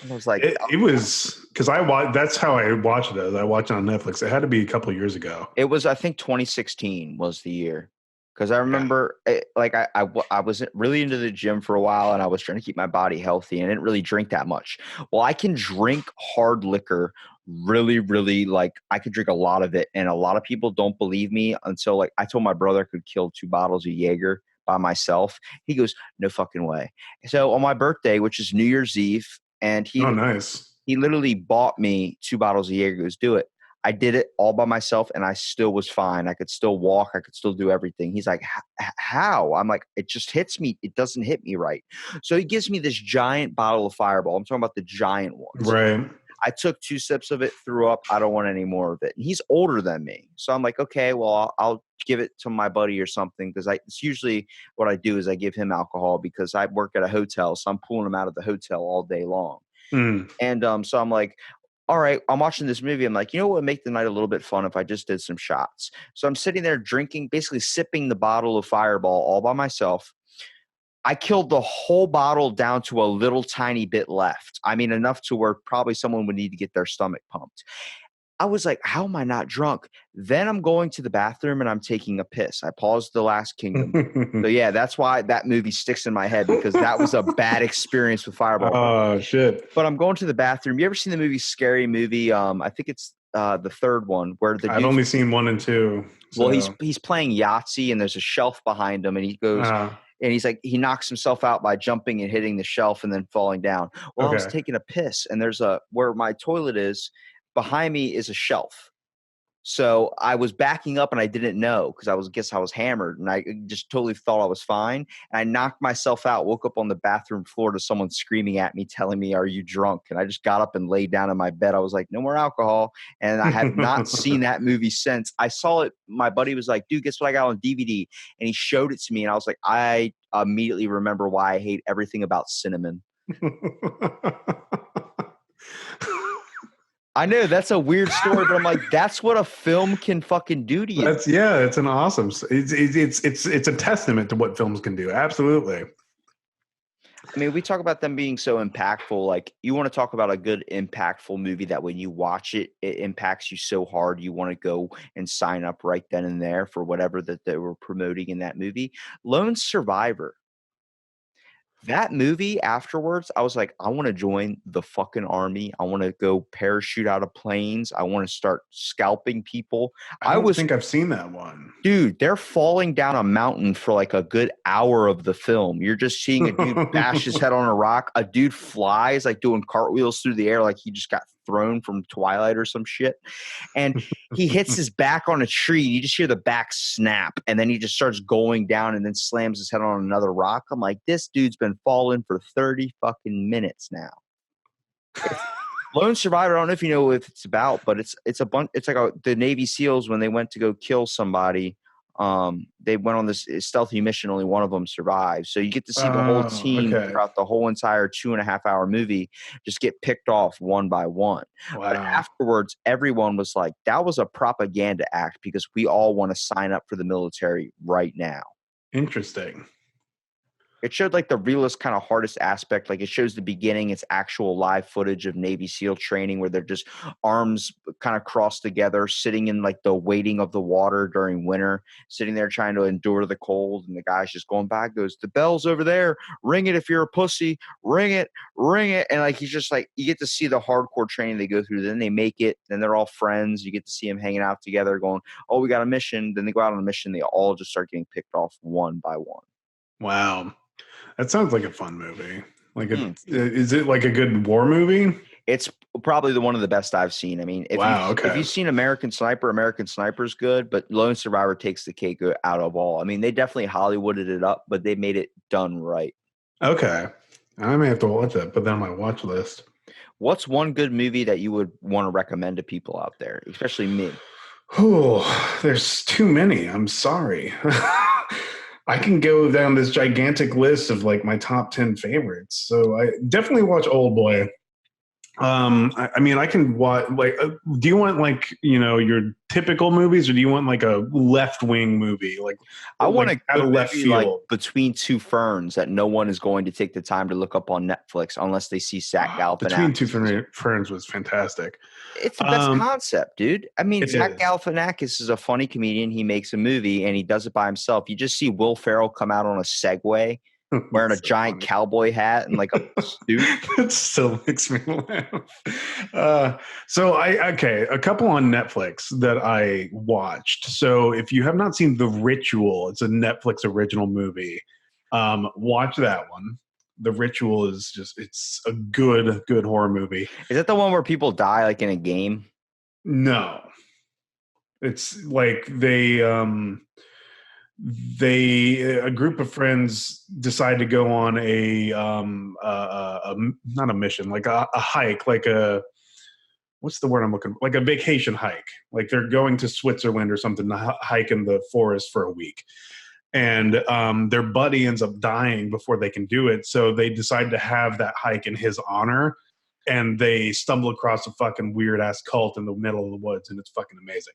was like it was because that's how I watched it. I watched it on Netflix. It had to be a couple of years ago. It was, I think 2016 was the year. Because I remember, I was really into the gym for a while, and I was trying to keep my body healthy, and I didn't really drink that much. Well, I can drink hard liquor really, really, like, I could drink a lot of it, and a lot of people don't believe me until, like, I told my brother I could kill 2 bottles of Jaeger by myself. He goes, no fucking way. So on my birthday, which is New Year's Eve, and Oh, nice. he literally bought me 2 bottles of Jaeger. He goes, do it. I did it all by myself and I still was fine. I could still walk. I could still do everything. He's like, how? I'm like, it just hits me. It doesn't hit me right. So he gives me this giant bottle of Fireball. I'm talking about the giant ones. Right. I took 2 sips of it, threw up. I don't want any more of it. And he's older than me. So I'm like, okay, well, I'll give it to my buddy or something. Because it's usually what I do is I give him alcohol because I work at a hotel. So I'm pulling him out of the hotel all day long. Mm. And so I'm like, all right, I'm watching this movie. I'm like, you know what would make the night a little bit fun if I just did some shots? So I'm sitting there drinking, basically sipping the bottle of Fireball all by myself. I killed the whole bottle down to a little tiny bit left. I mean, enough to where probably someone would need to get their stomach pumped. I was like, how am I not drunk? Then I'm going to the bathroom and I'm taking a piss. I paused The Last Kingdom. So yeah, that's why that movie sticks in my head, because that was a bad experience with Fireball. Oh, shit. But I'm going to the bathroom. You ever seen the movie Scary Movie? I think it's the third one where the I've only seen 1 and 2. So. Well, he's playing Yahtzee and there's a shelf behind him and he goes and he's like, he knocks himself out by jumping and hitting the shelf and then falling down. Well, I was taking a piss and there's where my toilet is, behind me is a shelf. So I was backing up and I didn't know because I was hammered and I just totally thought I was fine. And I knocked myself out, woke up on the bathroom floor to someone screaming at me, telling me, "Are you drunk?" And I just got up and laid down in my bed. I was like, no more alcohol. And I have not seen that movie since. I saw it. My buddy was like, dude, guess what I got on DVD? And he showed it to me. And I was like, I immediately remember why I hate everything about cinnamon. I know that's a weird story, but I'm like, that's what a film can fucking do to you. It's an awesome. It's a testament to what films can do. Absolutely. I mean, we talk about them being so impactful. Like, you want to talk about a good, impactful movie that when you watch it, it impacts you so hard you want to go and sign up right then and there for whatever that they were promoting in that movie. Lone Survivor. That movie afterwards, I was like, I want to join the fucking army. I want to go parachute out of planes. I want to start scalping people. I think I've seen that one. Dude, they're falling down a mountain for like a good hour of the film. You're just seeing a dude bash his head on a rock. A dude flies like doing cartwheels through the air like he just got thrown from Twilight or some shit. And he hits his back on a tree. You just hear the back snap. And then he just starts going down and then slams his head on another rock. I'm like, this dude's been falling for 30 fucking minutes now. Lone Survivor, I don't know if you know what it's about, but it's a bunch. It's like the Navy SEALs when they went to go kill somebody. They went on this stealthy mission. Only one of them survived. So you get to see the whole team throughout the whole entire 2.5 hour movie just get picked off one by one. Wow. But afterwards, everyone was like, that was a propaganda act because we all want to sign up for the military right now. Interesting. It showed like the realest kind of hardest aspect. Like, it shows the beginning. It's actual live footage of Navy SEAL training where they're just arms kind of crossed together, sitting in like the waiting of the water during winter, sitting there trying to endure the cold. And the guy's just going back, goes, the bell's over there. Ring it if you're a pussy. Ring it, ring it. And like, he's just like, you get to see the hardcore training they go through. Then they make it. Then they're all friends. You get to see them hanging out together going, oh, we got a mission. Then they go out on a mission. They all just start getting picked off one by one. Wow. That sounds like a fun movie. Like, is it like a good war movie? It's probably one of the best I've seen. I mean, if you've seen American Sniper's good, but Lone Survivor takes the cake out of all. I mean, they definitely Hollywooded it up, but they made it done right. Okay. I may have to watch that, put that on my watch list. What's one good movie that you would want to recommend to people out there, especially me? Oh, there's too many. I'm sorry. I can go down this gigantic list of like my top 10 favorites. So I definitely watch Old Boy. I mean, I can watch like. Do you want like your typical movies, or do you want like a left wing movie? Like, I want to out of left field, like Between Two Ferns that no one is going to take the time to look up on Netflix unless they see Zach Galifianakis. Between Two Ferns was fantastic. It's the best concept, dude. I mean, Zach Galifianakis is a funny comedian. He makes a movie and he does it by himself. You just see Will Ferrell come out on a Segway, wearing a giant cowboy hat and like a suit. That still makes me laugh. A couple on Netflix that I watched. So if you have not seen The Ritual, it's a Netflix original movie. Watch that one. The Ritual is it's a good horror movie. Is that the one where people die like in a game? No. It's like a group of friends decide to go on not a mission, like a hike, like a what's the word I'm looking for? Like a vacation hike. Like they're going to Switzerland or something to hike in the forest for a week. And their buddy ends up dying before they can do it. So they decide to have that hike in his honor. And they stumble across a fucking weird ass cult in the middle of the woods. And it's fucking amazing.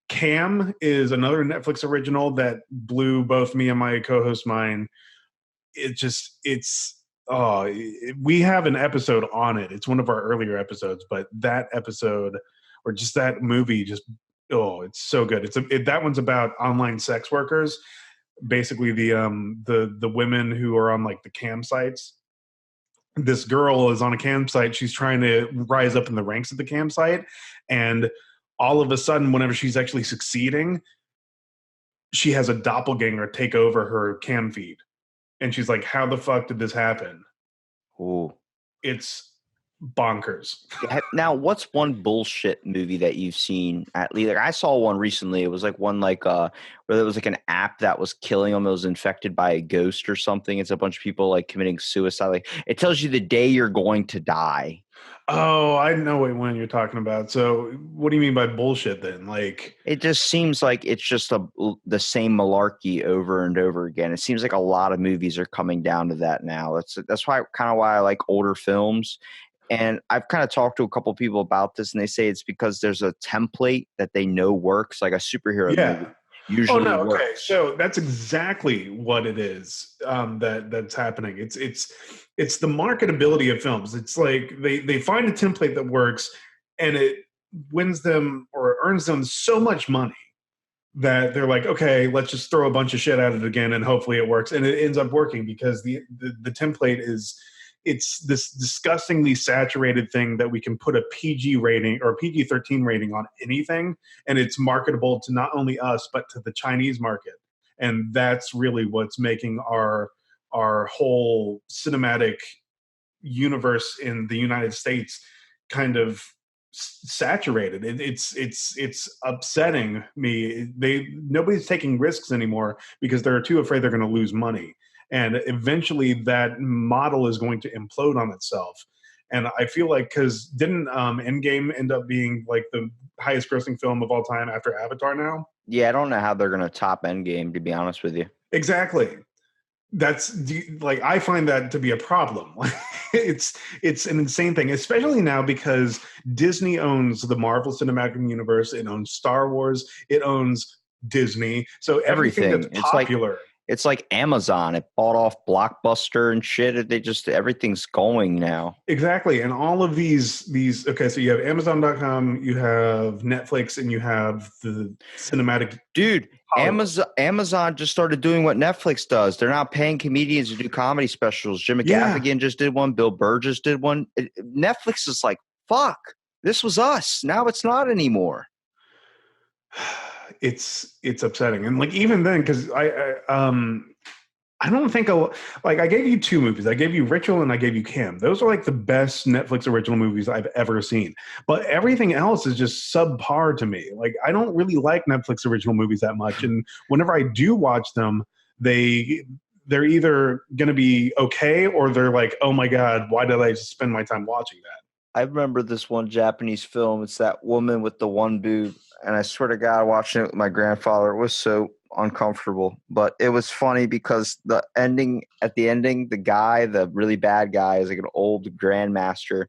Cam is another Netflix original that blew both me and my co-host mind. We have an episode on it. It's one of our earlier episodes, but that episode or just that movie it's so good. That one's about online sex workers, basically the women who are on like the campsites. This girl is on a campsite. She's trying to rise up in the ranks of the campsite, and all of a sudden, whenever she's actually succeeding, she has a doppelganger take over her cam feed. And she's like, how the fuck did this happen? Ooh. It's bonkers. Now, what's one bullshit movie that you've seen? At least, like, I saw one recently. It was like one where there was like an app that was killing them. It was infected by a ghost or something. It's a bunch of people like committing suicide. Like it tells you the day you're going to die. Oh, I know what one you're talking about. So, what do you mean by bullshit then? Like, it just seems like it's just the same malarkey over and over again. It seems like a lot of movies are coming down to that now. That's why I like older films. And I've kind of talked to a couple people about this, and they say it's because there's a template that they know works, like a superhero movie. Usually works. Okay. So that's exactly what it is that's happening. It's the marketability of films. It's like they find a template that works, and it wins them or earns them so much money that they're like, okay, let's just throw a bunch of shit at it again, and hopefully it works. And it ends up working because the template it's this disgustingly saturated thing that we can put a PG rating or PG-13 rating on anything, and it's marketable to not only us but to the Chinese market. And that's really what's making our whole cinematic universe in the United States kind of saturated. It's upsetting me. Nobody's taking risks anymore because they're too afraid they're going to lose money. And eventually that model is going to implode on itself. And I feel like, because didn't Endgame end up being like the highest grossing film of all time after Avatar now? Yeah, I don't know how they're going to top Endgame, to be honest with you. Exactly. That's like, I find that to be a problem. It's an insane thing, especially now because Disney owns the Marvel Cinematic Universe. It owns Star Wars. It owns Disney. So everything that's popular. It's like Amazon. It bought off Blockbuster and shit. Everything's going now. Exactly. And all of these, okay, so you have Amazon.com, you have Netflix, and you have the cinematic. Dude, Amazon just started doing what Netflix does. They're not paying comedians to do comedy specials. Jim McGaffigan just did one. Bill Burr just did one. Netflix is like, fuck, this was us. Now it's not anymore. It's upsetting. And like, even then, because I don't think I gave you two movies. I gave you Ritual and I gave you Cam. Those are like the best Netflix original movies I've ever seen. But everything else is just subpar to me. Like, I don't really like Netflix original movies that much. And whenever I do watch them, they're either going to be okay or they're like, oh my God, why did I just spend my time watching that? I remember this one Japanese film. It's that woman with the one boob. And I swear to God, watching it with my grandfather, it was so uncomfortable. But it was funny because at the ending, the guy, the really bad guy, is like an old grandmaster.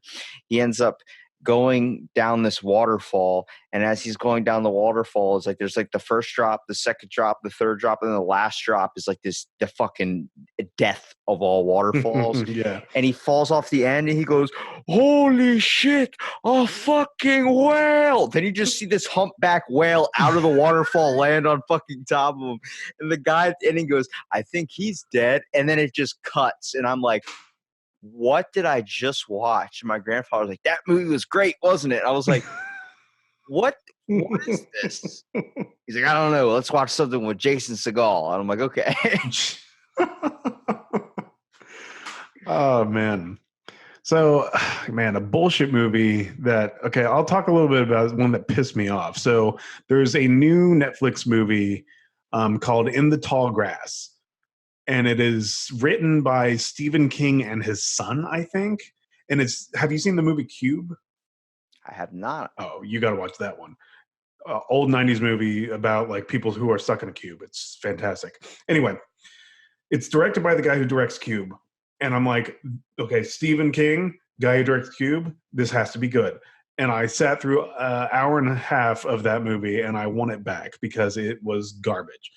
He ends up going down this waterfall, and as he's going down the waterfall, it's like there's like the first drop, the second drop, the third drop, and the last drop is like the fucking death of all waterfalls. Yeah. And he falls off the end and he goes, holy shit, a fucking whale. Then you just see this humpback whale out of the waterfall land on fucking top of him, and the guy at the ending goes, I think he's dead. And then it just cuts, and I'm like, what did I just watch? And my grandfather was like, that movie was great, wasn't it? I was like, what is this? He's like, I don't know. Let's watch something with Jason Segel. And I'm like, okay. Oh, man. So, man, a bullshit movie that, okay, I'll talk a little bit about one that pissed me off. So, there's a new Netflix movie called In the Tall Grass, and it is written by Stephen King and his son, I think. And have you seen the movie Cube? I have not. Oh, you got to watch that one. Old 90s movie about like people who are stuck in a cube. It's fantastic. Anyway, it's directed by the guy who directs Cube. And I'm like, okay, Stephen King, guy who directs Cube, this has to be good. And I sat through an hour and a half of that movie and I won it back because it was garbage.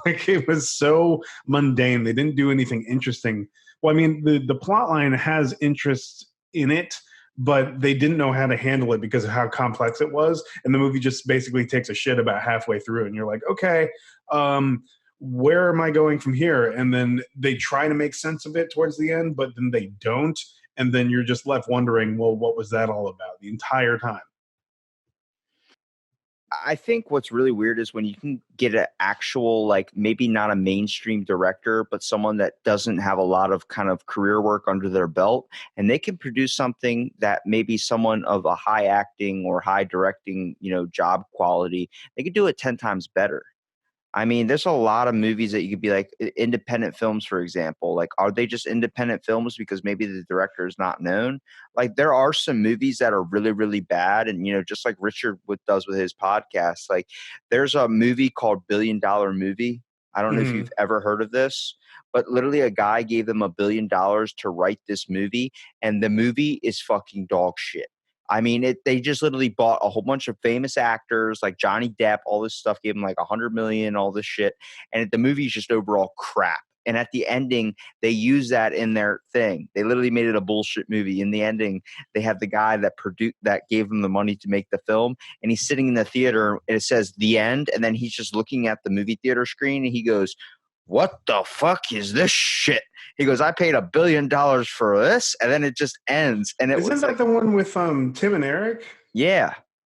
Like it was so mundane. They didn't do anything interesting. Well, I mean, the plot line has interest in it, but they didn't know how to handle it because of how complex it was. And the movie just basically takes a shit about halfway through. And you're like, okay, where am I going from here? And then they try to make sense of it towards the end, but then they don't. And then you're just left wondering, well, what was that all about the entire time? I think what's really weird is when you can get an actual, like maybe not a mainstream director, but someone that doesn't have a lot of kind of career work under their belt, and they can produce something that maybe someone of a high acting or high directing, job quality, they could do it 10 times better. I mean, there's a lot of movies that you could be like independent films, for example. Like, are they just independent films because maybe the director is not known? Like, there are some movies that are really, really bad. And, just like Richard does with his podcast, like, there's a movie called Billion Dollar Movie. I don't know if Mhm. you've ever heard of this, but literally a guy gave them $1 billion to write this movie, and the movie is fucking dog shit. I mean, they just literally bought a whole bunch of famous actors like Johnny Depp, all this stuff, gave him like 100 million, all this shit. And the movie's just overall crap. And at the ending, they use that in their thing. They literally made it a bullshit movie. In the ending, they have the guy that gave them the money to make the film, and he's sitting in the theater and it says the end. And then he's just looking at the movie theater screen and he goes, "What the fuck is this shit?" He goes, "I paid $1 billion for this," and then it just ends. And it Isn't was that like, the one with Tim and Eric? yeah.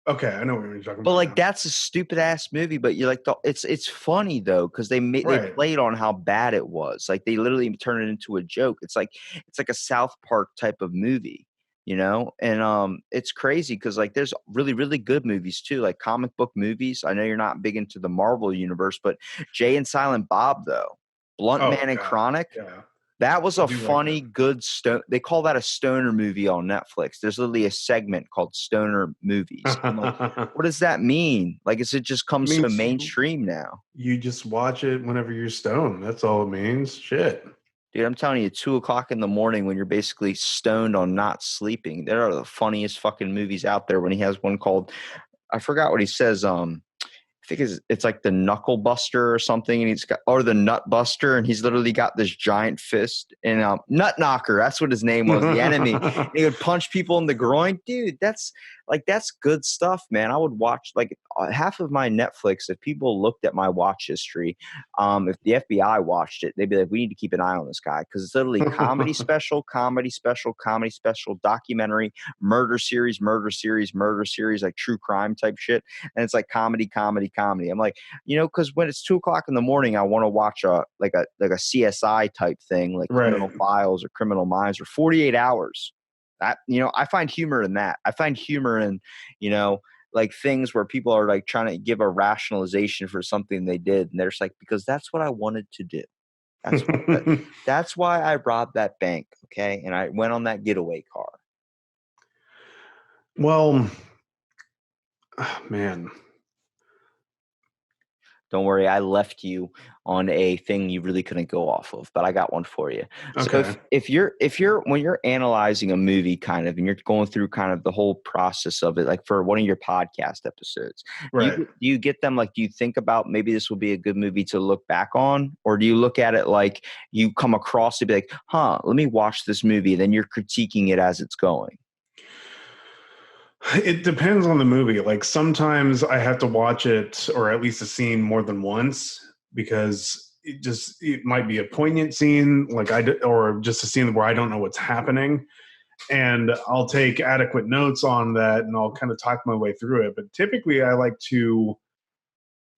Okay, I know what you're talking But about like now. that's a stupid ass movie. But you're like, it's funny though because they Right. played on how bad it was. Like they literally turn it into a joke. It's like a South Park type of movie, And it's crazy because like there's really really good movies too, like comic book movies. I know you're not big into the Marvel universe, but Jay and Silent Bob though, Blunt Oh Man and God, Chronic. yeah, That was I a do like that. funny, good stone. They call that a stoner movie on Netflix. There's literally a segment called Stoner Movies. I'm like, what does that mean? Like, is it just come so Means mainstream now? you just watch it whenever you're stoned. That's all it means. Shit. Dude, I'm telling you, 2 o'clock in the morning when you're basically stoned on not sleeping, there are the funniest fucking movies out there. When he has one called, I forgot what he says. I think it's like the Knuckle Buster or something, and or the Nut Buster, and he's literally got this giant fist and Nut Knocker. That's what his name was, the enemy. And he would punch people in the groin, dude. That's good stuff, man. I would watch like half of my Netflix. If people looked at my watch history, if the FBI watched it, they'd be like, "We need to keep an eye on this guy," because it's literally comedy special, comedy special, comedy special, documentary, murder series, murder series, murder series, like true crime type shit. And it's like comedy, comedy, comedy. I'm like, because when it's 2 o'clock in the morning, I want to watch a CSI type thing, like Right. Criminal Files or Criminal Minds or 48 Hours. That I find humor in that. I find humor in like things where people are like trying to give a rationalization for something they did, and they're just like, because that's what I wanted to do. That's what. That's why I robbed that bank. Okay, and I went on that getaway car. Well, man. Don't worry, I left you on a thing you really couldn't go off of, but I got one for you. So Okay. if you're when you're analyzing a movie kind of and you're going through kind of the whole process of it, like for one of your podcast episodes, Right. do you get them like do you think about maybe this will be a good movie to look back on? Or do you look at it like you come across to be like, let me watch this movie, then you're critiquing it as it's going? It depends on the movie. Like sometimes I have to watch it or at least a scene more than once because it might be a poignant scene or just a scene where I don't know what's happening, and I'll take adequate notes on that and I'll kind of talk my way through it. But typically I like to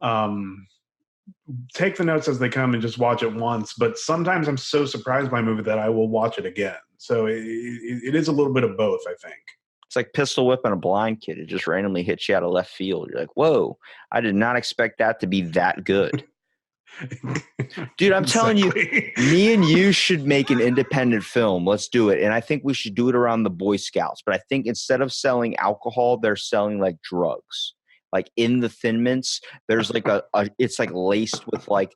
um take the notes as they come and just watch it once. But sometimes I'm so surprised by a movie that I will watch it again. So it is a little bit of both, I think. It's like pistol whipping a blind kid. It just randomly hits you out of left field. You're like, whoa, I did not expect that to be that good. Dude, I'm telling you, me and you should make an independent film. Let's do it. And I think we should do it around the Boy Scouts. But I think instead of selling alcohol, they're selling like drugs. Like in the Thin Mints, there's like it's like laced with like,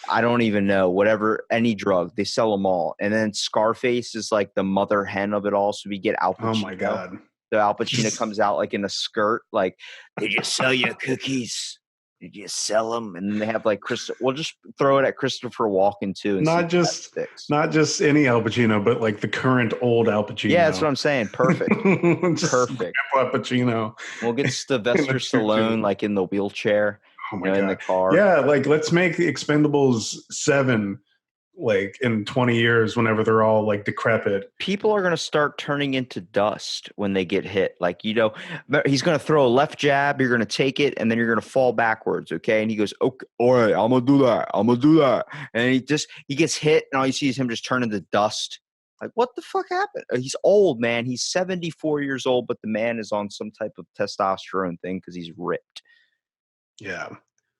I don't even know, whatever, any drug. They sell them all. And then Scarface is like the mother hen of it all. So we get Al Pacino. Oh my God. So Al Pacino comes out like in a skirt, like, did you sell your cookies? Did you sell them? And then they have like we'll just throw it at Christopher Walken too. And not just any Al Pacino, but like the current old Al Pacino. Yeah, that's what I'm saying. Perfect. Perfect. Al Pacino. We'll get Sylvester Stallone like in the wheelchair. Oh my God. In the car. Yeah, like let's make the Expendables 7 like in 20 years whenever they're all like decrepit. People are going to start turning into dust when they get hit. Like, you know, he's going to throw a left jab, you're going to take it, and then you're going to fall backwards, okay? And he goes, okay, all right, I'm going to do that. I'm going to do that. And he gets hit, and all you see is him just turn into dust. Like, what the fuck happened? He's old, man. He's 74 years old, but the man is on some type of testosterone thing because he's ripped. Yeah.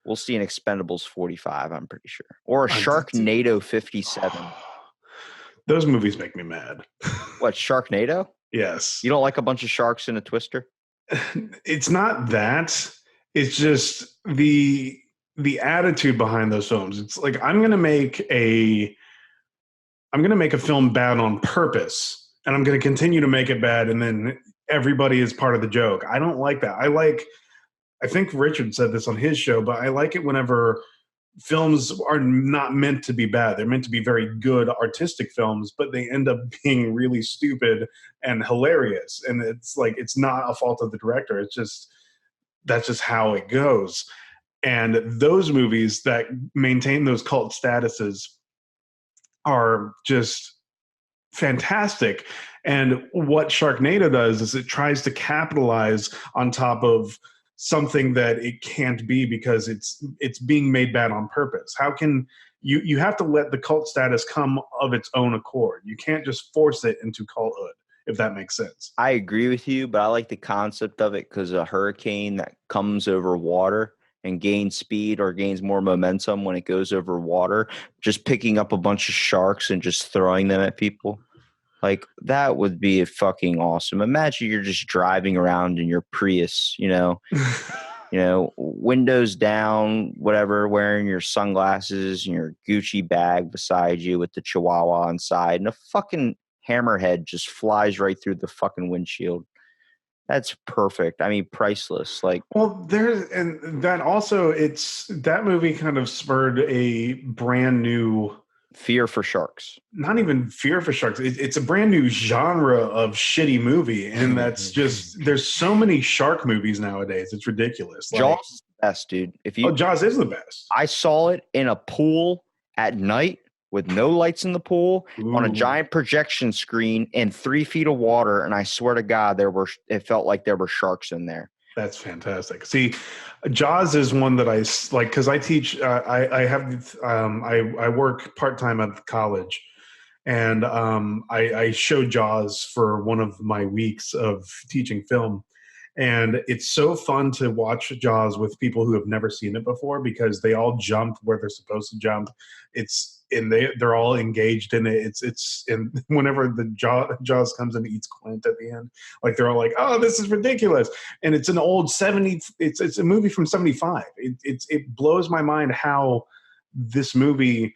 We'll see an Expendables 45, I'm pretty sure. Or a Sharknado 57. Those movies make me mad. What, Sharknado? Yes. You don't like a bunch of sharks in a twister? It's not that. It's just the attitude behind those films. It's like I'm gonna make a film bad on purpose, and I'm gonna continue to make it bad, and then everybody is part of the joke. I don't like that. I think Richard said this on his show, but I like it whenever films are not meant to be bad. They're meant to be very good artistic films, but they end up being really stupid and hilarious. And it's like, it's not a fault of the director. That's just how it goes. And those movies that maintain those cult statuses are just fantastic. And what Sharknado does is it tries to capitalize on top of something that it can't be because it's being made bad on purpose. How can you have to let the cult status come of its own accord. You can't just force it into culthood, if that makes sense. I agree with you, but I like the concept of it because a hurricane that comes over water and gains speed or gains more momentum when it goes over water, just picking up a bunch of sharks and just throwing them at people. Like, that would be fucking awesome. Imagine you're just driving around in your Prius, windows down, whatever, wearing your sunglasses and your Gucci bag beside you with the Chihuahua inside, and a fucking hammerhead just flies right through the fucking windshield. That's perfect. I mean, priceless. Like, well, that movie kind of spurred a brand new fear for sharks. Not even fear for sharks. It's a brand new genre of shitty movie, and that's just there's so many shark movies nowadays. It's ridiculous. Jaws is the best, dude. Jaws is the best. I saw it in a pool at night with no lights in the pool. Ooh. On a giant projection screen in 3 feet of water, and I swear to God, it felt like there were sharks in there. That's fantastic. See, Jaws is one that I like because I teach. I work part-time at college, and I show Jaws for one of my weeks of teaching film. And it's so fun to watch Jaws with people who have never seen it before because they all jump where they're supposed to jump. They're all engaged in it. And whenever the Jaws comes and eats Clint at the end, like they're all like, "Oh, this is ridiculous!" And it's an old 70. It's a movie from 75. It blows my mind how this movie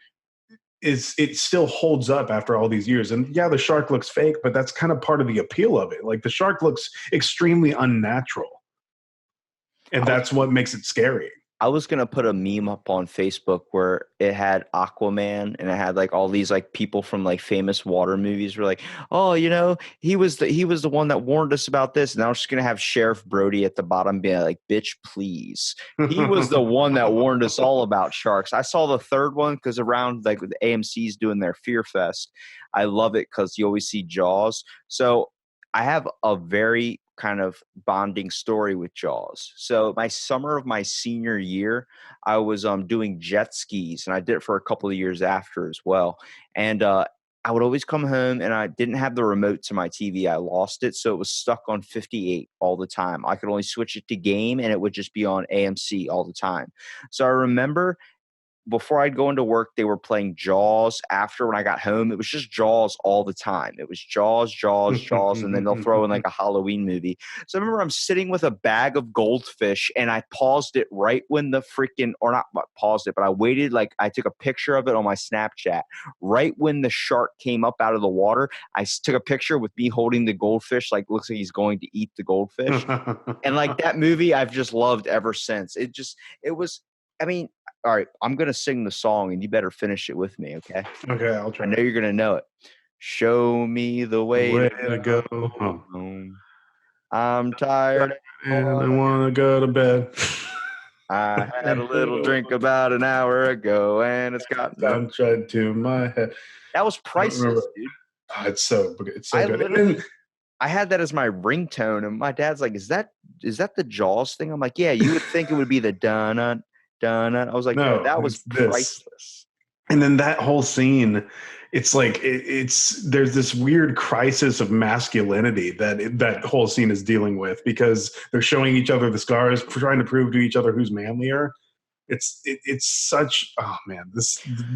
it still holds up after all these years. And yeah, the shark looks fake, but that's kind of part of the appeal of it. Like the shark looks extremely unnatural, and that's what makes it scary. I was going to put a meme up on Facebook where it had Aquaman and it had like all these like people from like famous water movies were like, "Oh, he was the one that warned us about this." And I was just going to have Sheriff Brody at the bottom being like, "Bitch, please." He was the one that warned us all about sharks. I saw the third one because around like with the AMC's doing their Fear Fest. I love it because you always see Jaws. So I have a very kind of bonding story with Jaws. So my summer of my senior year, I was doing jet skis, and I did it for a couple of years after as well. And I would always come home, and I didn't have the remote to my TV. I lost it, so it was stuck on 58 all the time. I could only switch it to game, and it would just be on AMC all the time. So I remember before I'd go into work, they were playing Jaws. After, when I got home, it was just Jaws all the time. It was Jaws, Jaws, Jaws, and then they'll throw in like a Halloween movie. So I remember I'm sitting with a bag of goldfish, and I paused it right when the freaking, or not paused it, but I waited, like I took a picture of it on my Snapchat. Right when the shark came up out of the water, took a picture with me holding the goldfish, like looks like he's going to eat the goldfish. And like that movie, I've just loved ever since. It was, I mean, all right, I'm going to sing the song, and you better finish it with me, okay? Okay, I'll try. I know you're going to know it. Show me the way to go home. I'm tired and I want to go to bed. I had a little drink about an hour ago, and it's got no. Sunshine to my head. That was priceless, dude. Oh, it's so good. I had that as my ringtone, and my dad's like, "Is that the Jaws thing?" I'm like, "Yeah." You would think it would be the dun dun. I was like, "No, that was priceless." And then that whole scene, it's like there's this weird crisis of masculinity that whole scene is dealing with, because they're showing each other the scars, trying to prove to each other who's manlier. It's such, oh man,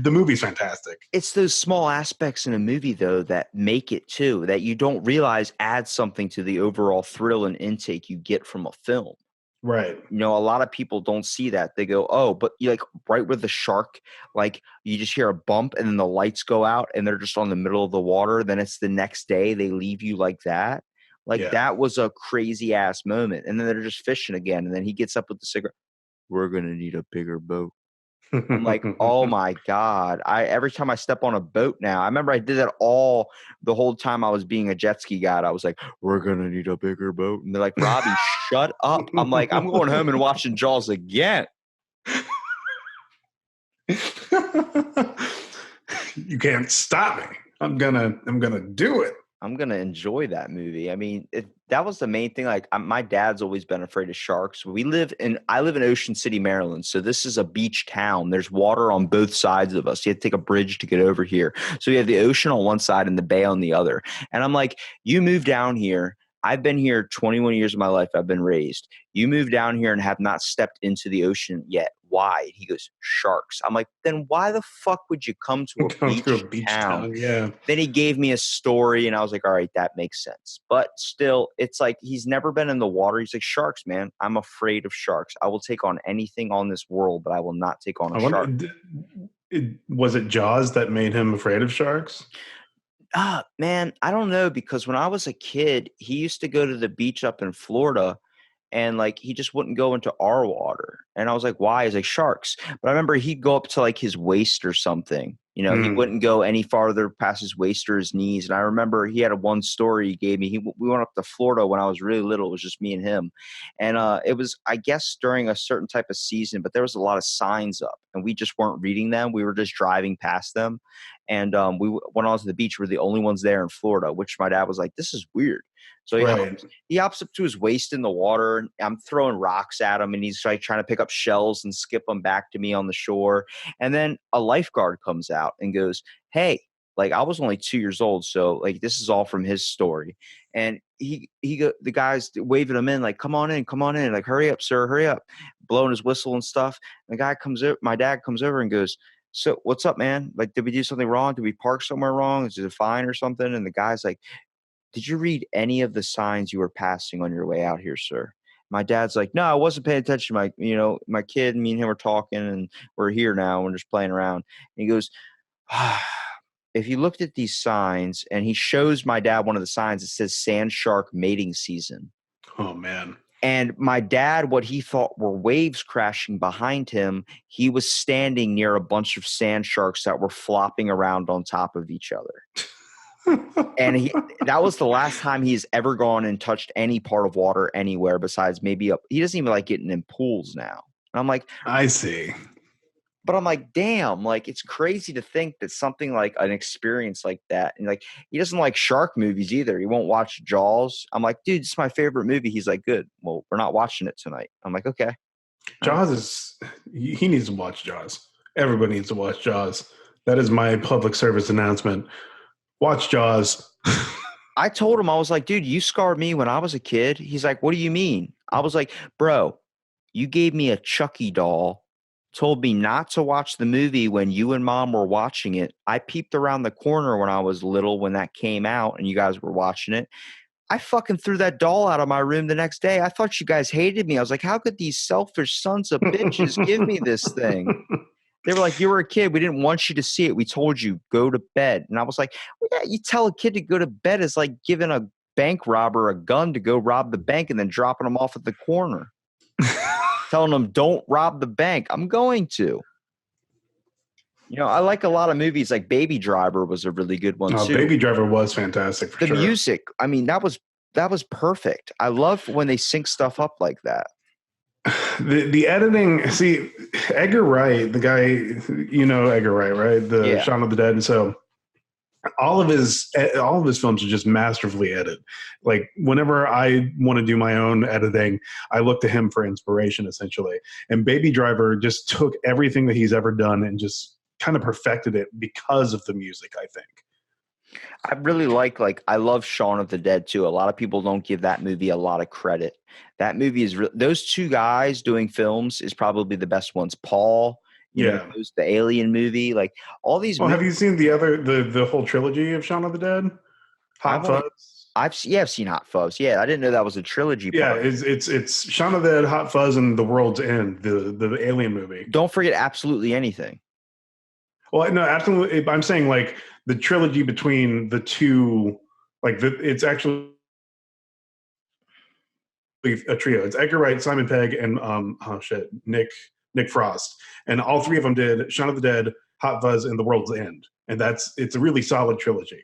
the movie's fantastic. It's those small aspects in a movie though that make it too, that you don't realize add something to the overall thrill and intake you get from a film. Right. You know, a lot of people don't see that. They go, "Oh," but you like right with the shark, like you just hear a bump and then the lights go out and they're just on the middle of the water. Then it's the next day, they leave you like that. Like that was a crazy ass moment. And then they're just fishing again. And then he gets up with the cigarette. "We're going to need a bigger boat." I'm like, oh my God. Every time I step on a boat now, I remember I did that the whole time I was being a jet ski guide. I was like, "We're going to need a bigger boat." And they're like, "Robbie, shut up." I'm like, I'm going home and watching Jaws again. You can't stop me. I'm gonna do it. I'm going to enjoy that movie. I mean, that was the main thing. Like my dad's always been afraid of sharks. I live in Ocean City, Maryland. So this is a beach town. There's water on both sides of us. You have to take a bridge to get over here. So you have the ocean on one side and the bay on the other. And I'm like, you move down here. I've been here 21 years of my life. I've been raised. You moved down here and have not stepped into the ocean yet. Why? He goes, "Sharks." I'm like, then why the fuck would you come to a beach town? Yeah. Then he gave me a story, and I was like, all right, that makes sense. But still, it's like he's never been in the water. He's like, "Sharks, man. I'm afraid of sharks. I will take on anything on this world, but I will not take on a shark." Was it Jaws that made him afraid of sharks? Man, I don't know, because when I was a kid, he used to go to the beach up in Florida, and like he just wouldn't go into our water. And I was like, "Why?" He's like, "Sharks." But I remember he'd go up to like his waist or something. You know, he wouldn't go any farther past his waist or his knees. And I remember he had one story he gave me. We went up to Florida when I was really little. It was just me and him. And it was, I guess, during a certain type of season, but there was a lot of signs up and we just weren't reading them. We were just driving past them. And when I was at the beach, we were the only ones there in Florida, which my dad was like, "This is weird." So he hops up to his waist in the water. I'm throwing rocks at him, and he's like trying to pick up shells and skip them back to me on the shore. And then a lifeguard comes out and goes, "Hey," like I was only 2 years old, so like this is all from his story. And the guy's waving him in, like, come on in," like, "Hurry up, sir, hurry up," blowing his whistle and stuff. And the guy comes over, my dad comes over and goes, "So what's up, man? Like, did we do something wrong? Did we park somewhere wrong? Is it a fine or something?" And the guy's like, "Did you read any of the signs you were passing on your way out here, sir?" My dad's like, "No, I wasn't paying attention. My kid, me and him were talking, and we're here now. We're just playing around." And he goes, "If you looked at these signs," and he shows my dad one of the signs that says "Sand Shark Mating Season." Oh man. And my dad, what he thought were waves crashing behind him, he was standing near a bunch of sand sharks that were flopping around on top of each other. And that was the last time he's ever gone and touched any part of water anywhere besides maybe he doesn't even like getting in pools now. And I'm like, I see. But I'm like, damn, like it's crazy to think that something like an experience like that, and like he doesn't like shark movies either. He won't watch Jaws. I'm like, dude, it's my favorite movie. He's like, good. Well, we're not watching it tonight. I'm like, okay. Jaws is he needs to watch Jaws. Everybody needs to watch Jaws. That is my public service announcement. Watch Jaws. I told him, I was like, dude, you scarred me when I was a kid. He's like, what do you mean? I was like, bro, you gave me a Chucky doll, told me not to watch the movie when you and mom were watching it. I peeped around the corner when I was little when that came out and you guys were watching it. I fucking threw that doll out of my room the next day. I thought you guys hated me. I was like, how could these selfish sons of bitches give me this thing? They were like, you were a kid. We didn't want you to see it. We told you, go to bed. And I was like, well, yeah, you tell a kid to go to bed is like giving a bank robber a gun to go rob the bank and then dropping them off at the corner. Telling them, don't rob the bank. I'm going to. You know, I like a lot of movies. Like Baby Driver was a really good one too. Baby Driver was fantastic for the sure. music, I mean, that was perfect. I love when they sync stuff up like that. The editing, see, Edgar Wright, the guy, you know Edgar Wright, right? The Shaun of the Dead. And so all of his films are just masterfully edited. Like whenever I want to do my own editing, I look to him for inspiration essentially. And Baby Driver just took everything that he's ever done and just kind of perfected it because of the music, I think. I really like I love Shaun of the Dead too. A lot of people don't give that movie a lot of credit. That movie is those two guys doing films is probably the best ones. Paul, you know, the Alien movie, like all these. Well, have you seen the whole trilogy of Shaun of the Dead? Hot Fuzz. I've seen Hot Fuzz. Yeah, I didn't know that was a trilogy. Yeah, it's Shaun of the Dead, Hot Fuzz, and The World's End, the Alien movie. Don't forget Absolutely Anything. Well, no, absolutely. I'm saying like the trilogy between the two, it's actually a trio. It's Edgar Wright, Simon Pegg, and Nick Frost, and all three of them did Shaun of the Dead, Hot Fuzz, and The World's End, and it's a really solid trilogy.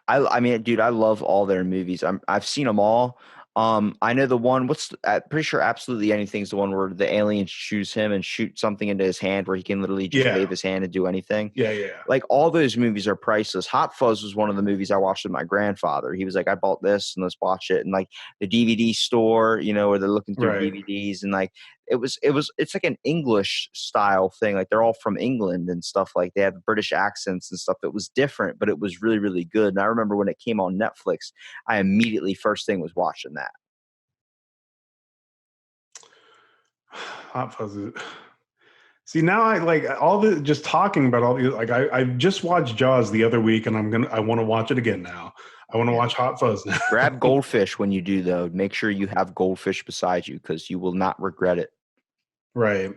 I mean, dude, I love all their movies. I've seen them all. I know the one. Pretty sure Absolutely Anything is the one where the aliens choose him and shoot something into his hand where he can literally just wave his hand and do anything. Yeah. Like all those movies are priceless. Hot Fuzz was one of the movies I watched with my grandfather. He was like, I bought this and let's watch it. And like the DVD store, you know, where they're looking through DVDs and like it's like an English style thing. Like they're all from England and stuff. Like they have British accents and stuff. It was different, but it was really, really good. And I remember when it came on Netflix, I immediately first thing was watching that. Hot Fuzz. See, now I like all the just talking about all these. Like I just watched Jaws the other week, and I want to watch it again now. I want to watch Hot Fuzz now. Grab goldfish when you do, though. Make sure you have goldfish beside you because you will not regret it. Right.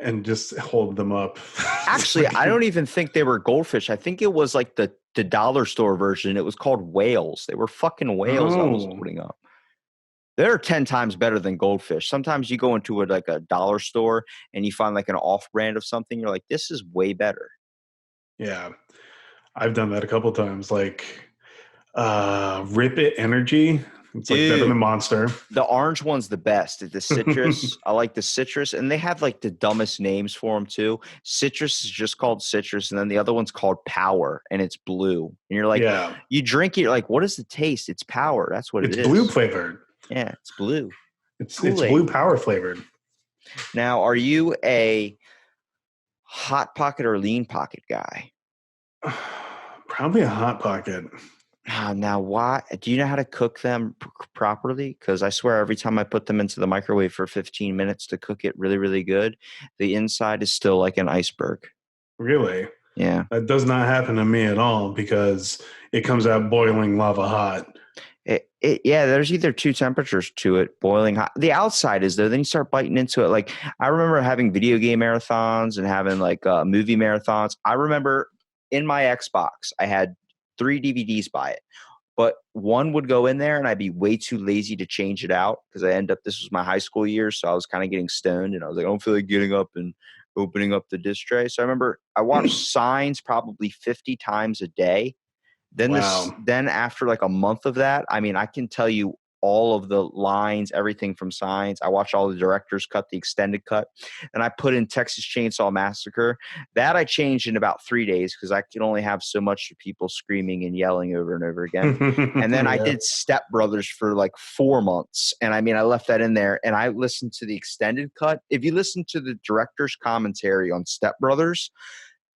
And just hold them up. Actually, I don't even think they were goldfish. I think it was like the dollar store version. It was called whales. They were fucking whales I was holding up. They're 10 times better than goldfish. Sometimes you go into a dollar store and you find like an off-brand of something. You're like, this is way better. Yeah. I've done that a couple times. Like Rip It Energy. It's like better than Monster. The orange one's the best. The citrus. I like the citrus. And they have like the dumbest names for them too. Citrus is just called citrus. And then the other one's called Power and it's blue. And you're like, you drink it. You're like, what is the taste? It's Power. That's what it is. It's blue flavored. Yeah, it's blue. It's blue Power flavored. Now, are you a Hot Pocket or Lean Pocket guy? Probably a Hot Pocket. Now, why? Do you know how to cook them properly? Because I swear every time I put them into the microwave for 15 minutes to cook it really, really good, the inside is still like an iceberg. Really? Yeah. That does not happen to me at all because it comes out boiling lava hot. Yeah, there's either two temperatures to it, boiling hot. The outside is though, then you start biting into it. Like I remember having video game marathons and having like movie marathons. I remember in my Xbox, I had 3 DVDs by it, but one would go in there and I'd be way too lazy to change it out because this was my high school years. So I was kind of getting stoned and I was like, I don't feel like getting up and opening up the disc tray. So I remember I watched Signs probably 50 times a day. Then then after like a month of that, I mean, I can tell you all of the lines, everything from Signs. I watched all the director's cut, the extended cut, and I put in Texas Chainsaw Massacre. That I changed in about 3 days because I could only have so much of people screaming and yelling over and over again. And then I did Step Brothers for like 4 months. And I mean, I left that in there and I listened to the extended cut. If you listen to the director's commentary on Step Brothers,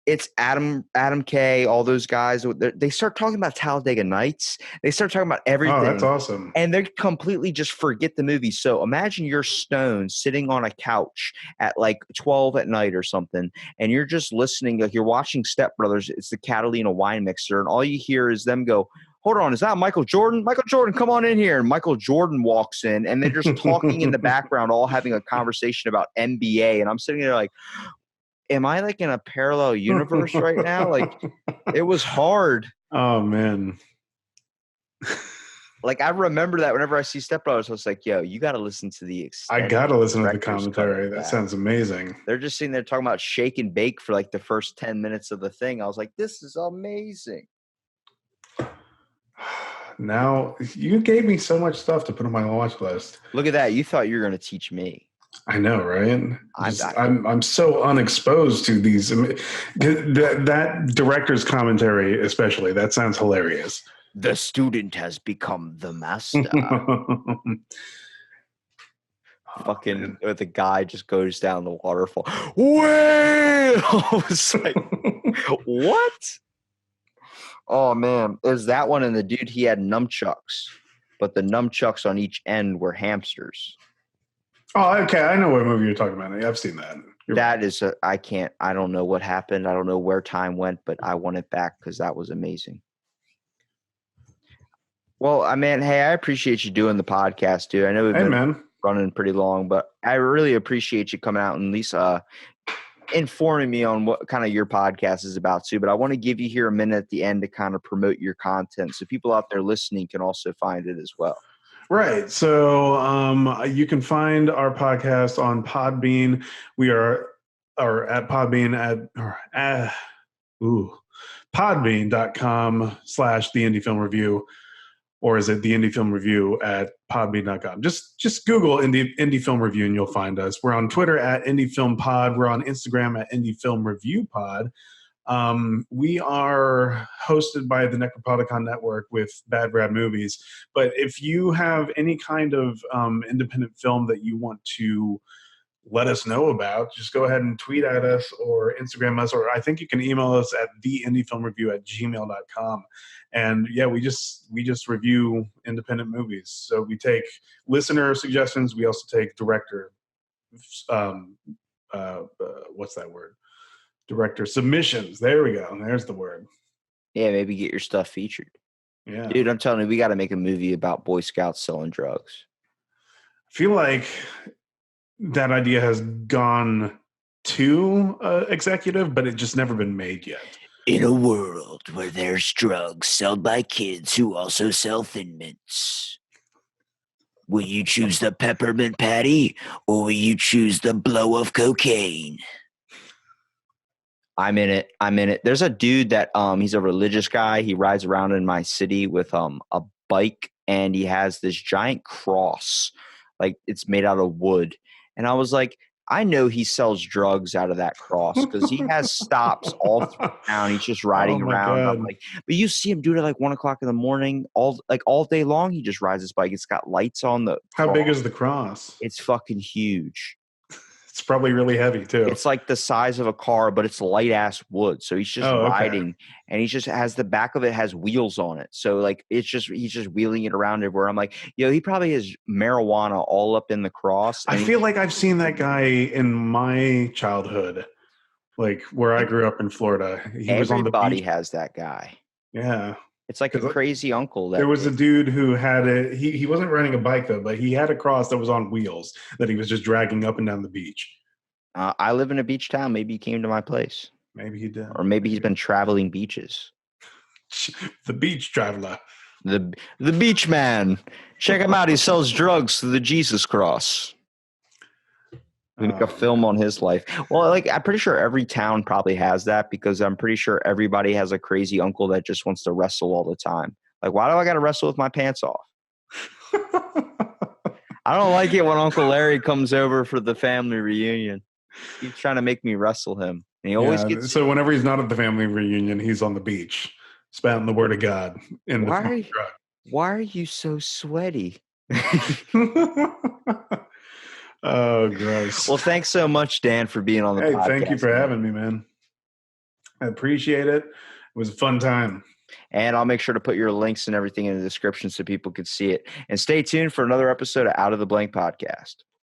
it's Adam K, all those guys. They start talking about Talladega Nights. They start talking about everything. Oh, that's awesome. And they completely just forget the movie. So imagine you're stoned sitting on a couch at like 12 at night or something, and you're just listening, like you're watching Step Brothers. It's the Catalina wine mixer, and all you hear is them go, "Hold on, is that Michael Jordan? Michael Jordan, come on in here." And Michael Jordan walks in, and they're just talking in the background, all having a conversation about NBA. And I'm sitting there like, am I like in a parallel universe right now? Like, it was hard. Oh, man. Like, I remember that whenever I see Step Brothers, I was like, yo, you got to listen to the I got to listen to the director's cut commentary. of That sounds amazing. They're just sitting there talking about shake and bake for like the first 10 minutes of the thing. I was like, this is amazing. Now, you gave me so much stuff to put on my watch list. Look at that. You thought you were going to teach me. I know, right? I'm so unexposed to these. That director's commentary, especially, that sounds hilarious. The student has become the master. Fucking the guy just goes down the waterfall. Wait! I was like, what? Oh man, there's that one, and the dude, he had nunchucks, but the nunchucks on each end were hamsters. Oh, okay. I know what movie you're talking about. I've seen that. I don't know what happened. I don't know where time went, but I want it back because that was amazing. Well, I mean, hey, I appreciate you doing the podcast, dude. I know we've been running pretty long, but I really appreciate you coming out and at least informing me on what kind of your podcast is about too. But I want to give you here a minute at the end to kind of promote your content so people out there listening can also find it as well. Right. So you can find our podcast on Podbean. We are at Podbean podbean.com/The Indie Film Review, or is it The Indie Film Review at podbean.com? Just Google Indie Film Review and you'll find us. We're on Twitter at Indie Film Pod. We're on Instagram at Indie Film Review Pod. We are hosted by the Necropodicon Network with Bad Brad Movies. But if you have any kind of independent film that you want to let us know about, just go ahead and tweet at us or Instagram us, or I think you can email us at theindiefilmreview@gmail.com. And yeah, we just review independent movies. So we take listener suggestions. We also take director, what's that word? Director submissions. There we go. There's the word. Yeah, maybe get your stuff featured. Yeah. Dude, I'm telling you, we got to make a movie about Boy Scouts selling drugs. I feel like that idea has gone to executive, but it just never been made yet. In a world where there's drugs sold by kids who also sell Thin Mints, will you choose the peppermint patty or will you choose the blow of cocaine? I'm in it. There's a dude that he's a religious guy. He rides around in my city with a bike, and he has this giant cross, like it's made out of wood. And I was like, I know he sells drugs out of that cross because he has stops all through town. He's just riding around. I'm like, but you see him do it at like 1 o'clock in the morning, all day long. He just rides his bike. It's got lights on the. How big is the cross? It's fucking huge. It's probably really heavy too. It's like the size of a car, but it's light ass wood. So he's just riding, and he just has the back of it has wheels on it. So like he's just wheeling it around everywhere. I'm like, yo, he probably has marijuana all up in the cross. I feel like I've seen that guy in my childhood, like where I grew up in Florida. Everybody has that guy. Yeah. It's like a crazy uncle. There was a dude who had it. He wasn't riding a bike though, but he had a cross that was on wheels that he was just dragging up and down the beach. I live in a beach town. Maybe he came to my place. Maybe he did. Or maybe he's been traveling beaches. The beach traveler. The beach man. Check him out. He sells drugs through the Jesus cross. We make a film on his life. Well, like I'm pretty sure every town probably has that because I'm pretty sure everybody has a crazy uncle that just wants to wrestle all the time. Like, why do I got to wrestle with my pants off? I don't like it when Uncle Larry comes over for the family reunion. He's trying to make me wrestle him. And he always gets. So whenever he's not at the family reunion, he's on the beach, spouting the word of God in the front truck. Why are you so sweaty? Oh, gross. Well, thanks so much, Dan, for being on the podcast. Thank you for having me, man. I appreciate it. It was a fun time. And I'll make sure to put your links and everything in the description so people could see it. And stay tuned for another episode of Out of the Blank podcast.